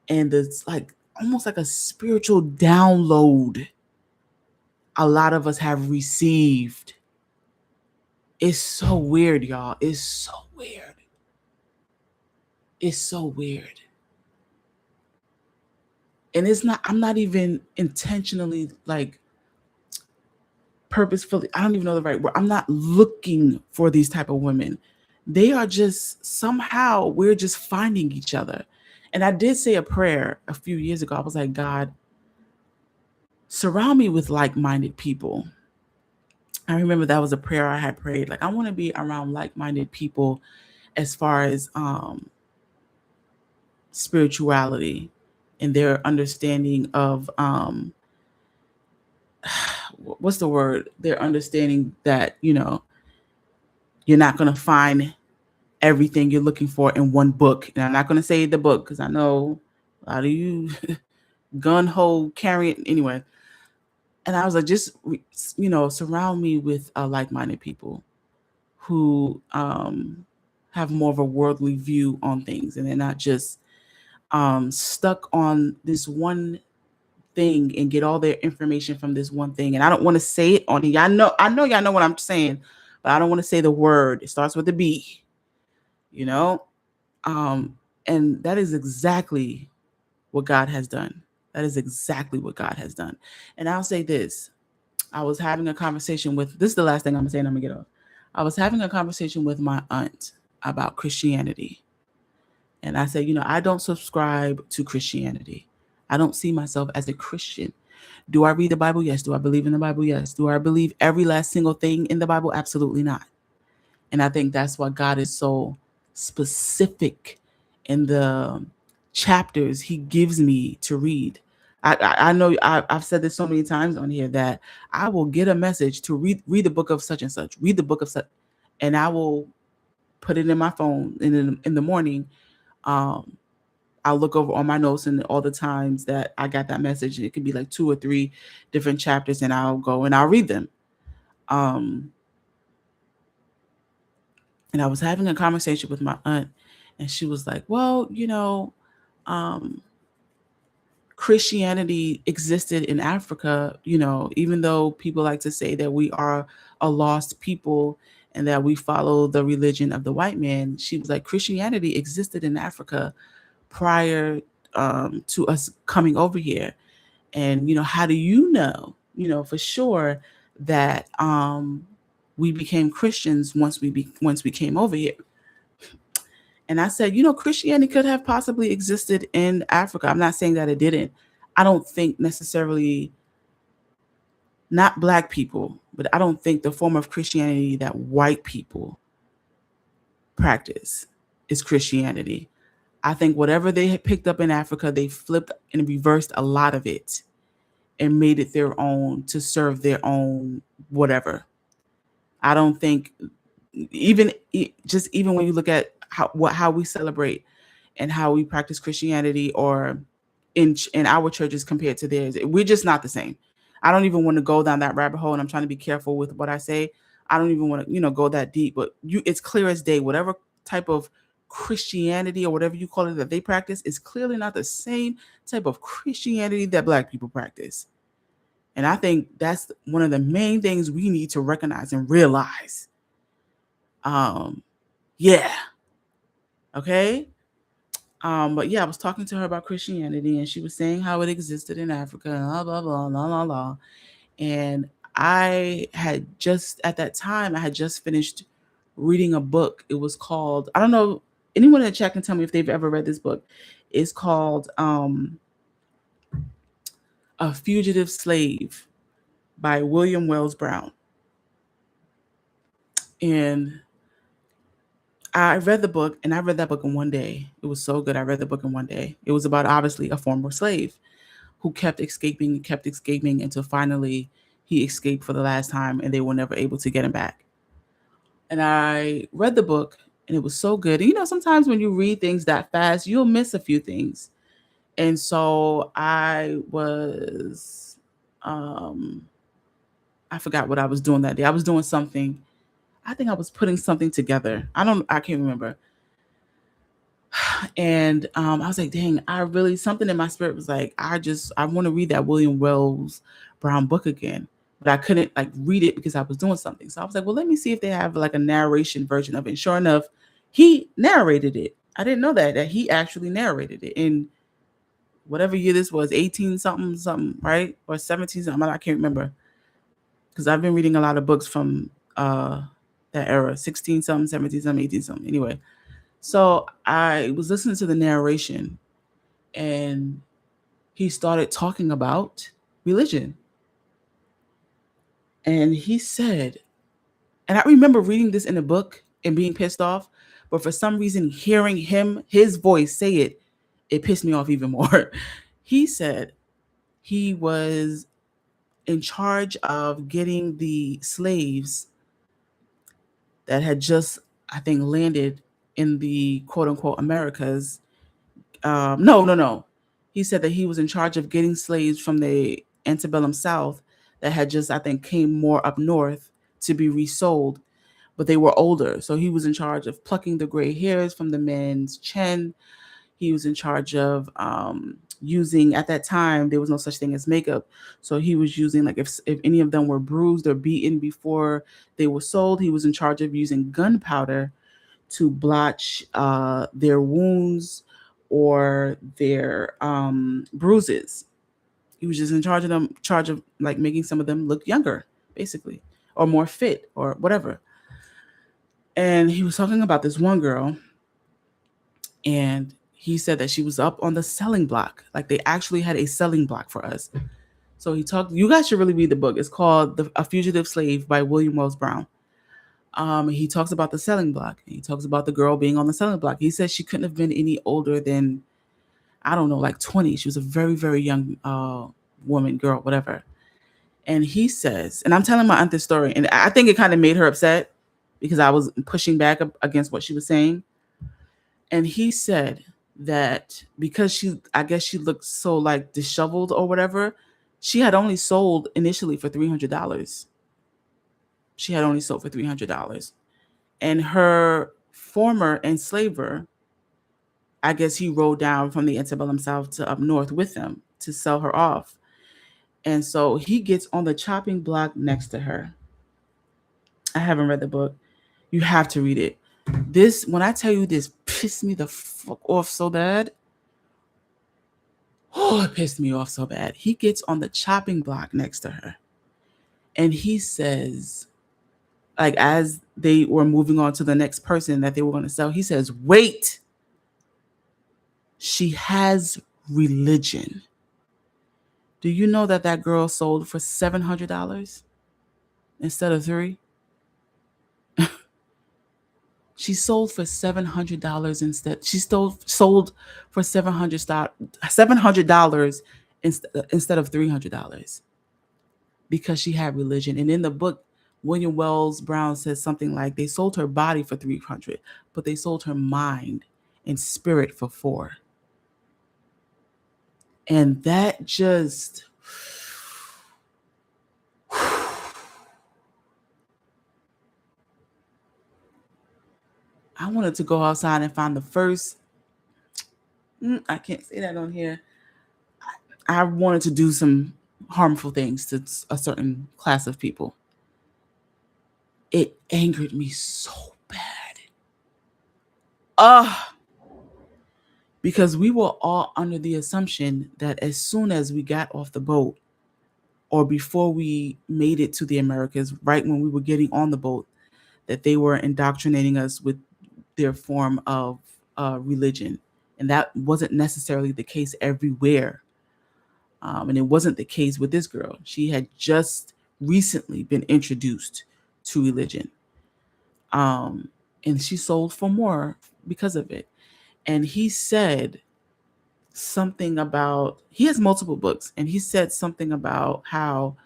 and it's like almost like a spiritual download a lot of us have received. It's so weird, y'all. It's so weird. It's so weird. And I'm not even intentionally, like, purposefully, I don't even know the right word. I'm not looking for these type of women. They are just, somehow we're just finding each other. And I did say a prayer a few years ago. I was like, God, surround me with like-minded people. I remember that was a prayer I had prayed. Like, I want to be around like-minded people as far as spirituality and their understanding of what's the word? Their understanding that, you're not going to find everything you're looking for in one book. And I'm not going to say the book, because I know a lot of you gun ho carrying anyway. And I was like, just, surround me with like-minded people who have more of a worldly view on things, and they're not just stuck on this one thing and get all their information from this one thing. And I don't want to say it on here. I know y'all know what I'm saying, but I don't want to say the word. It starts with a B, and that is exactly what God has done. That is exactly what God has done. And I'll say this. I was having a conversation with, this is the last thing I'm going to say and I'm going to get off. I was having a conversation with my aunt about Christianity. And I said, I don't subscribe to Christianity. I don't see myself as a Christian. Do I read the Bible? Yes. Do I believe in the Bible? Yes. Do I believe every last single thing in the Bible? Absolutely not. And I think that's why God is so specific in the chapters he gives me to read. I know I've said this so many times on here that I will get a message to read the book of such and such, read the book of such, and I will put it in my phone, and in the morning, um, I'll look over all my notes and all the times that I got that message. It could be like 2 or 3 different chapters, and I'll go and I'll read them. Um, and I was having a conversation with my aunt, and she was like, "Well, um, Christianity existed in Africa, even though people like to say that we are a lost people and that we follow the religion of the white man." She was like, "Christianity existed in Africa prior to us coming over here. And, how do you know, for sure that we became Christians once we came over here?" And I said, Christianity could have possibly existed in Africa. I'm not saying that it didn't. I don't think necessarily, not black people, but I don't think the form of Christianity that white people practice is Christianity. I think whatever they had picked up in Africa, they flipped and reversed a lot of it and made it their own to serve their own whatever. I don't think even when you look at how we celebrate and how we practice Christianity, or in our churches compared to theirs, we're just not the same. I don't even want to go down that rabbit hole, and I'm trying to be careful with what I say. I don't even want to, go that deep, but it's clear as day. Whatever type of Christianity or whatever you call it that they practice is clearly not the same type of Christianity that black people practice. And I think that's one of the main things we need to recognize and realize. Yeah. Okay. But yeah, I was talking to her about Christianity, and she was saying how it existed in Africa, and blah blah blah blah blah blah. And I had just at that time I had just finished reading a book. It was called, I don't know, anyone in the chat can tell me if they've ever read this book. It's called A Fugitive Slave by William Wells Brown. And I read the book, and I read that book in one day. It was so good. I read the book in one day. It was about, obviously, a former slave who kept escaping until finally he escaped for the last time, and they were never able to get him back. And I read the book, and it was so good. And, sometimes when you read things that fast, you'll miss a few things. And so I was, I forgot what I was doing that day. I was doing something. I think I was putting something together. I can't remember. And I was like, dang, something in my spirit was like, I want to read that William Wells Brown book again. But I couldn't read it because I was doing something. So I was like, well, let me see if they have a narration version of it. And sure enough, he narrated it. I didn't know that he actually narrated it in whatever year this was, 18 something, right? Or 17 something. I can't remember. Because I've been reading a lot of books from that era, 16 something, 17 something, 18 something. Anyway, so I was listening to the narration, and he started talking about religion. And he said, and I remember reading this in a book and being pissed off, but for some reason, hearing his voice say it, it pissed me off even more. He said he was in charge of getting the slaves that had just, I think, landed in the quote unquote Americas. No. He said that he was in charge of getting slaves from the antebellum South that had just, I think, came more up north to be resold, but they were older. So he was in charge of plucking the gray hairs from the men's chin. He was in charge of using, at that time, there was no such thing as makeup. So he was using, if any of them were bruised or beaten before they were sold, he was in charge of using gunpowder to blotch their wounds or their bruises. He was just in charge of making some of them look younger, basically, or more fit or whatever. And he was talking about this one girl, and he said that she was up on the selling block. They actually had a selling block for us. So you guys should really read the book. It's called A Fugitive Slave by William Wells Brown. He talks about the selling block. He talks about the girl being on the selling block. He says she couldn't have been any older than, I don't know, 20. She was a very, very young woman, girl, whatever. And he says, and I'm telling my aunt this story, and I think it kind of made her upset. because I was pushing back against what she was saying. And he said that because I guess she looked so like disheveled or whatever, she had only sold initially for $300. She had only sold for $300. And her former enslaver, I guess he rode down from the antebellum South to up north with them to sell her off. And so he gets on the chopping block next to her. I haven't read the book. You have to read it. This, when I tell you this pissed me the fuck off so bad. Oh, it pissed me off so bad. He gets on the chopping block next to her. And he says, like, as they were moving on to the next person that they were going to sell, he says, wait, she has religion. Do you know that that girl sold for $700 instead of $300? She sold for $700 instead. She sold for $700 instead of $300 because she had religion. And in the book, William Wells Brown says something like they sold her body for $300, but they sold her mind and spirit for $400. And that just I wanted to go outside and find the first. I can't say that on here. I wanted to do some harmful things to a certain class of people. It angered me so bad. Because we were all under the assumption that as soon as we got off the boat or before we made it to the Americas, right when we were getting on the boat, that they were indoctrinating us with their form of religion. And that wasn't necessarily the case everywhere. And it wasn't the case with this girl. She had just recently been introduced to religion. And she sold for more because of it. And he said something about, he has multiple books, and he said something about how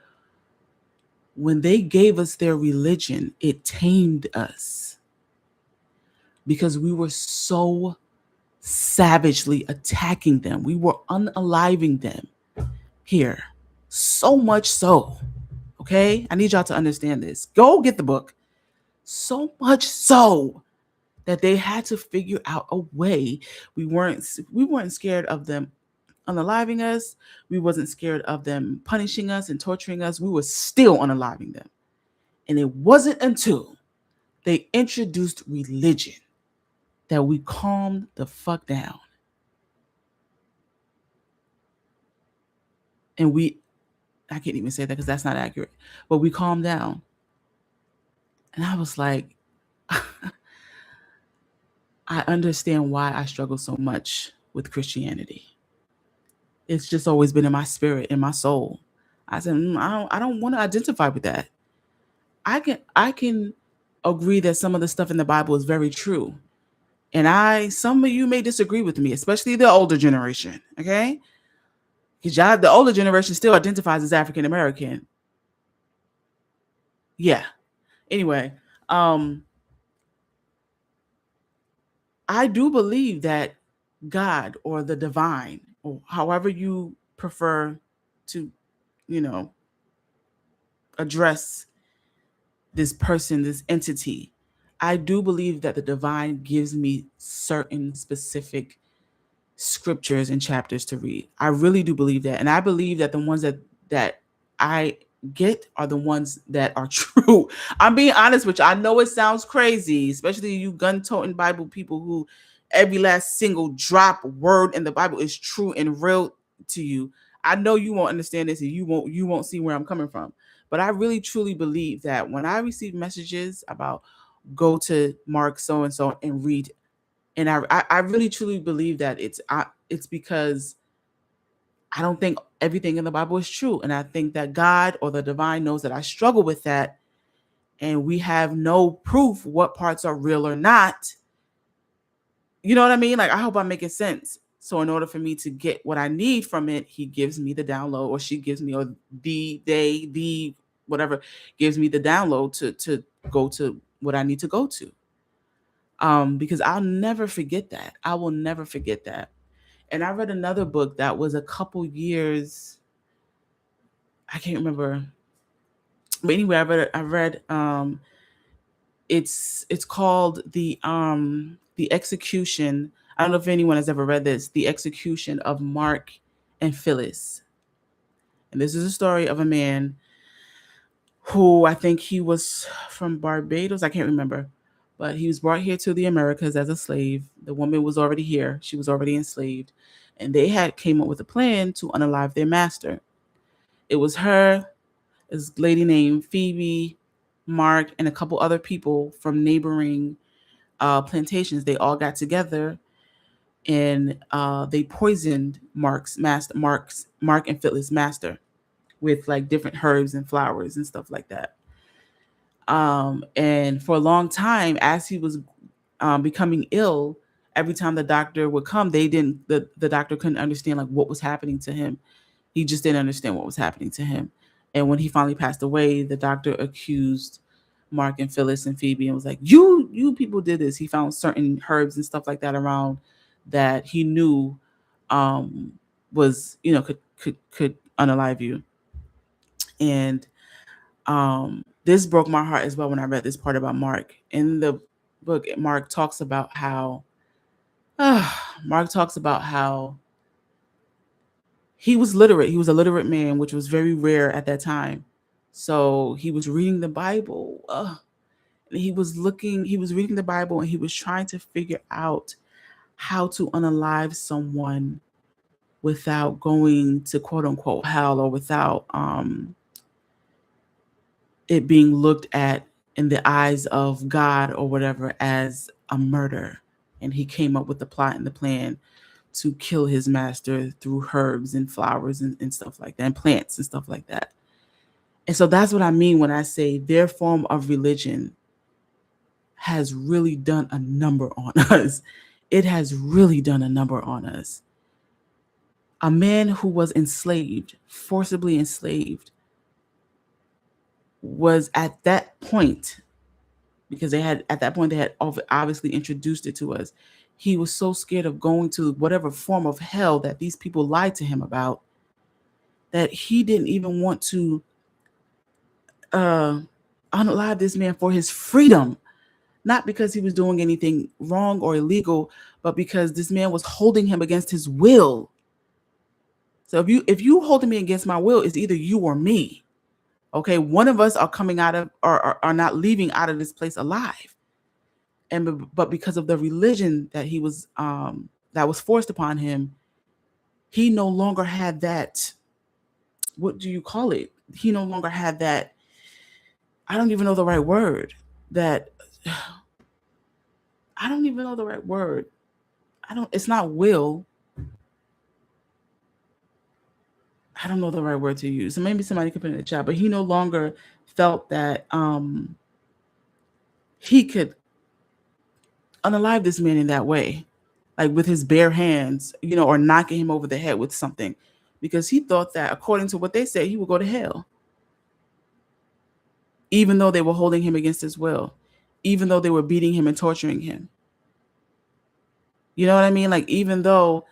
when they gave us their religion, it tamed us because we were so savagely attacking them. We were unaliving them here. So much so, okay? I need y'all to understand this. Go get the book. So much so that they had to figure out a way. We weren't scared of them unaliving us. We wasn't scared of them punishing us and torturing us. We were still unaliving them. And it wasn't until they introduced religion that we calmed the fuck down. And I can't even say that because that's not accurate, but we calmed down. And I was like, I understand why I struggle so much with Christianity. It's just always been in my spirit, in my soul. I said, I don't want to identify with that. I can agree that some of the stuff in the Bible is very true. And some of you may disagree with me, especially the older generation, okay? Because the older generation still identifies as African American. Yeah. Anyway, I do believe that God or the divine, or however you prefer to, address this person, this entity, I do believe that the divine gives me certain specific scriptures and chapters to read. I really do believe that. And I believe that the ones that I get are the ones that are true. I'm being honest with you. I know it sounds crazy, especially you gun-toting Bible people who every last single drop word in the Bible is true and real to you. I know you won't understand this and you won't see where I'm coming from. But I really truly believe that when I receive messages about go to Mark so and so and read, and I really truly believe that it's because I don't think everything in the Bible is true. And I think that God or the divine knows that I struggle with that. And we have no proof what parts are real or not. You know what I mean? Like, I hope I'm making sense. So in order for me to get what I need from it, he gives me the download, or she gives me, or the whatever, gives me the download to go to what I need to go to. Because I'll never forget that. I will never forget that. And I read another book that was a couple years, I can't remember. But anyway, I read it's called the execution. I don't know if anyone has ever read this, The Execution of Mark and Phyllis. And this is a story of a man who, I think he was from Barbados, I can't remember. But he was brought here to the Americas as a slave. The woman was already here. She was already enslaved. And they had came up with a plan to unalive their master. It was her, this lady named Phoebe, Mark, and a couple other people from neighboring plantations. They all got together and they poisoned Mark and Phyllis' master with like different herbs and flowers and stuff like that. And for a long time, as he was becoming ill, every time the doctor would come, the doctor couldn't understand like what was happening to him. He just didn't understand what was happening to him. And when he finally passed away, the doctor accused Mark and Phyllis and Phoebe and was like, you people did this. He found certain herbs and stuff like that around that he knew um was, could unalive you. And this broke my heart as well when I read this part about Mark. In the book, Mark talks about how Mark talks about how he was literate. He was a literate man, which was very rare at that time. So he was reading the Bible. And he was reading the Bible and he was trying to figure out how to unalive someone without going to quote unquote hell, or without it being looked at in the eyes of God or whatever as a murder. And he came up with the plot and the plan to kill his master through herbs and flowers and stuff like that, and plants and stuff like that. And so that's what I mean when I say their form of religion has really done a number on us. It has really done a number on us. A man who was enslaved, forcibly enslaved, was at that point, because they had obviously introduced it to us. He was so scared of going to whatever form of hell that these people lied to him about, that he didn't even want to unalive this man for his freedom. Not because he was doing anything wrong or illegal, but because this man was holding him against his will. So if you holding me against my will, it's either you or me. Okay, one of us are coming out of or are not leaving out of this place alive. But because of the religion that he was that was forced upon him, he no longer had that. What do you call it? He no longer had that. I don't even know the right word. That I don't even know the right word. It's not will. I don't know the right word to use. So maybe somebody could put it in the chat. But he no longer felt that he could unalive this man in that way, like with his bare hands, or knocking him over the head with something, because he thought that, according to what they said, he would go to hell, even though they were holding him against his will, even though they were beating him and torturing him. You know what I mean? Like, even though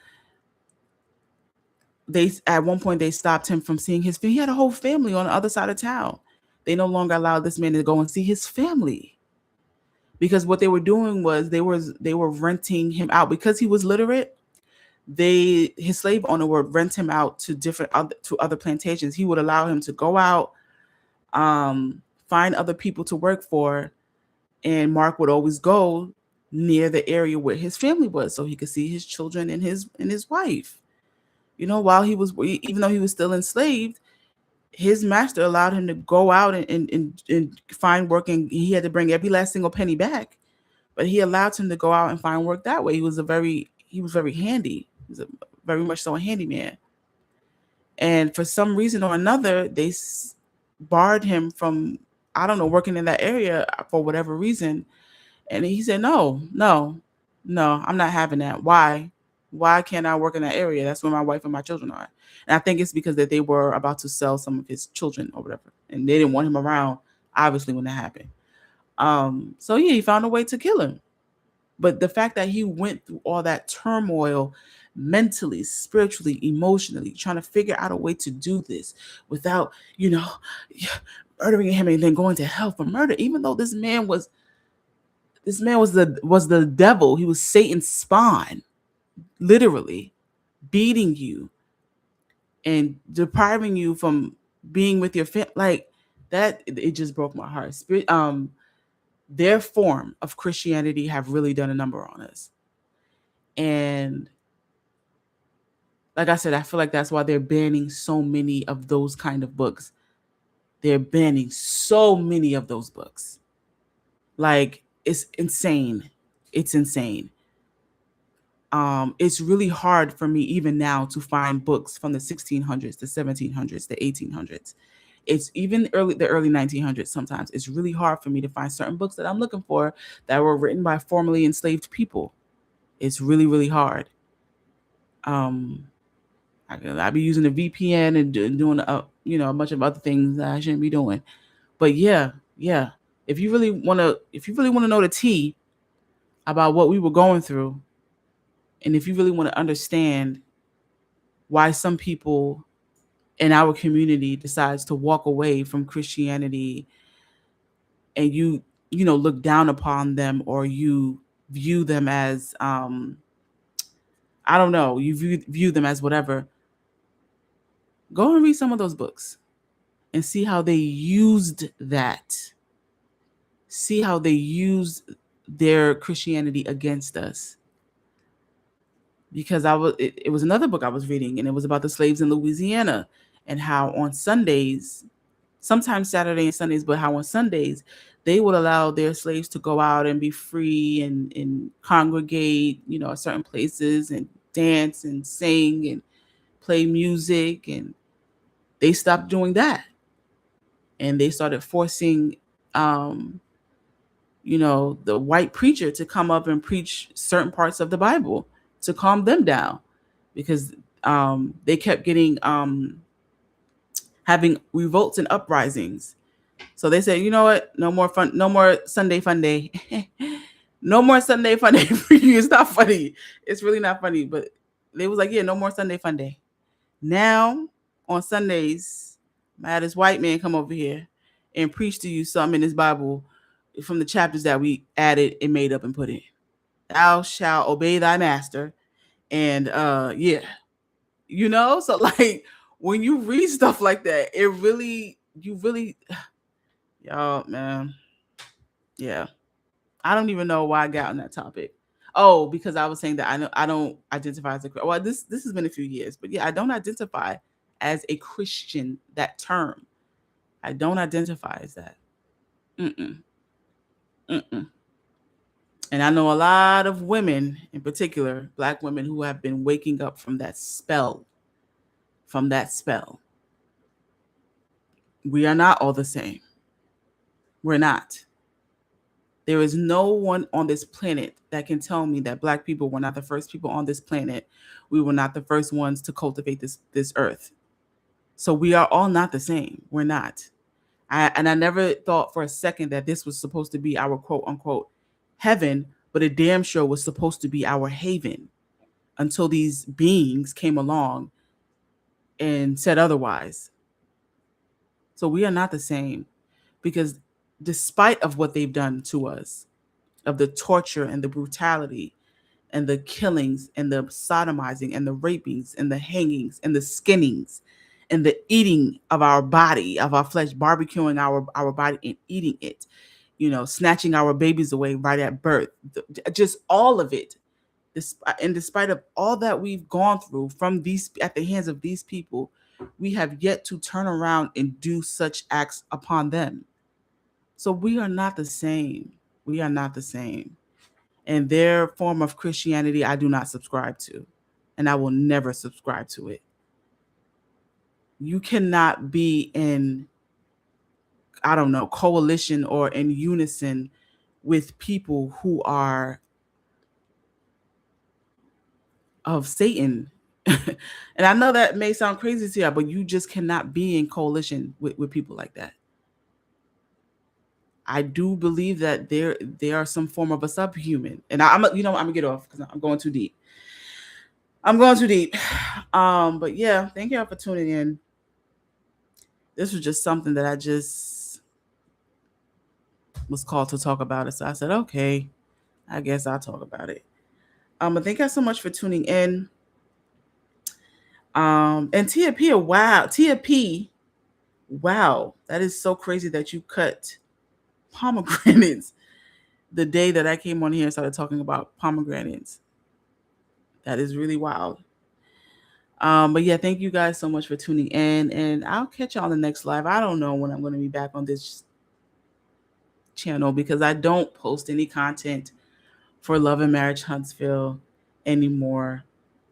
at one point they stopped him from seeing he had a whole family on the other side of town. They no longer allowed this man to go and see his family, because what they were doing was they were renting him out because he was literate. His slave owner would rent him out to other plantations. He would allow him to go out, find other people to work for, and Mark would always go near the area where his family was so he could see his children and his wife. While even though he was still enslaved, his master allowed him to go out and find work, and he had to bring every last single penny back. But he allowed him to go out and find work that way. He was very handy. He was very much so a handyman. And for some reason or another, they barred him from, I don't know, working in that area for whatever reason. And he said, no, I'm not having that. Why? Why can't I work in that area? That's where my wife and my children are. And I think it's because that they were about to sell some of his children or whatever. And they didn't want him around, obviously, when that happened. So yeah, he found a way to kill him. But the fact that he went through all that turmoil mentally, spiritually, emotionally, trying to figure out a way to do this without, murdering him and then going to hell for murder, even though this man was the devil. He was Satan's spawn, literally beating you and depriving you from being with your family. Like that, it just broke my heart. Their form of Christianity have really done a number on us. And like I said, I feel like that's why they're banning so many of those kind of books. They're banning so many of those books. Like, it's insane. It's insane. It's really hard for me even now to find books from the 1600s, the 1700s, the 1800s. It's even the early 1900s. Sometimes it's really hard for me to find certain books that I'm looking for that were written by formerly enslaved people. It's really, really hard. I be using a VPN and doing a bunch of other things that I shouldn't be doing. But yeah. If you really want to know the tea about what we were going through, and if you really want to understand why some people in our community decides to walk away from Christianity, and you look down upon them, or you view them as I don't know, you view them as whatever, go and read some of those books and see how they used that. See how they used their Christianity against us. Because it was another book I was reading, and it was about the slaves in Louisiana, and how on Sundays, sometimes Saturday and Sundays, but how on Sundays they would allow their slaves to go out and be free and congregate, at certain places, and dance and sing and play music. And they stopped doing that, and they started forcing the white preacher to come up and preach certain parts of the Bible to calm them down, because they kept getting having revolts and uprisings. So they said, you know what? No more fun. No more Sunday fun day. No more Sunday fun day for you. It's not funny. It's really not funny. But they was like, yeah, no more Sunday fun day. Now on Sundays, I had this white man come over here and preach to you something in this Bible from the chapters that we added and made up and put in. Thou shalt obey thy master. And yeah. So like, when you read stuff like that, y'all, man. Yeah. I don't even know why I got on that topic. Oh, because I was saying that I don't identify as well, this has been a few years, but yeah, I don't identify as a Christian. That term, I don't identify as that. Mm-mm. Mm-mm. And I know a lot of women, in particular, Black women, who have been waking up from that spell. We are not all the same. We're not. There is no one on this planet that can tell me that Black people were not the first people on this planet. We were not the first ones to cultivate this earth. So we are all not the same. We're not. I never thought for a second that this was supposed to be our quote unquote heaven, but it damn sure was supposed to be our haven, until these beings came along and said otherwise. So we are not the same, because despite of what they've done to us, of the torture and the brutality and the killings and the sodomizing and the rapings and the hangings and the skinnings and the eating of our body, of our flesh, barbecuing our body and eating it, snatching our babies away right at birth, just all of it. And despite of all that we've gone through from these at the hands of these people, we have yet to turn around and do such acts upon them. So we are not the same. We are not the same. And their form of Christianity, I do not subscribe to. And I will never subscribe to it. You cannot be in, I don't know, coalition or in unison with people who are of Satan. And I know that may sound crazy to you, but you just cannot be in coalition with people like that. I do believe that they are some form of a subhuman. And I'm gonna get off because I'm going too deep. I'm going too deep. But yeah, thank y'all for tuning in. This was just something that I just was called to talk about it. So I said, okay, I guess I'll talk about it. But thank y'all so much for tuning in. And Tia P, wow, Tia P, wow, that is so crazy that you cut pomegranates the day that I came on here and started talking about pomegranates. That is really wild. But yeah, thank you guys so much for tuning in, and I'll catch y'all on the next live. I don't know when I'm going to be back on this channel because I don't post any content for Love and Marriage Huntsville anymore.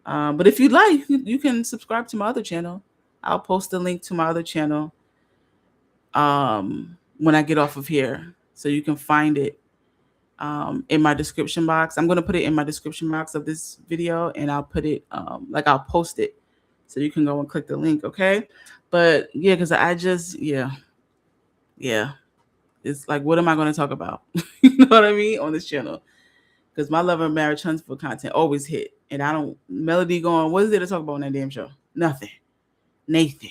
But if you'd like, you can subscribe to my other channel. I'll post the link to my other channel when I get off of here, so you can find it in my description box. I'm going to put it in my description box of this video, and I'll put it I'll post it so you can go and click the link. Okay. But yeah, because I just, yeah. It's like, what am I going to talk about? You know what I mean? On this channel. Because my Love and Marriage Huntsville content always hit. And I don't, Melody going, what is there to talk about on that damn show? Nothing. Nathan.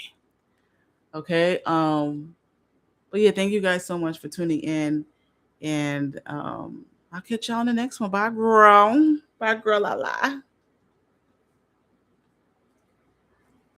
Okay. But yeah, thank you guys so much for tuning in. And I'll catch y'all on the next one. Bye, girl. Bye, girl. La la.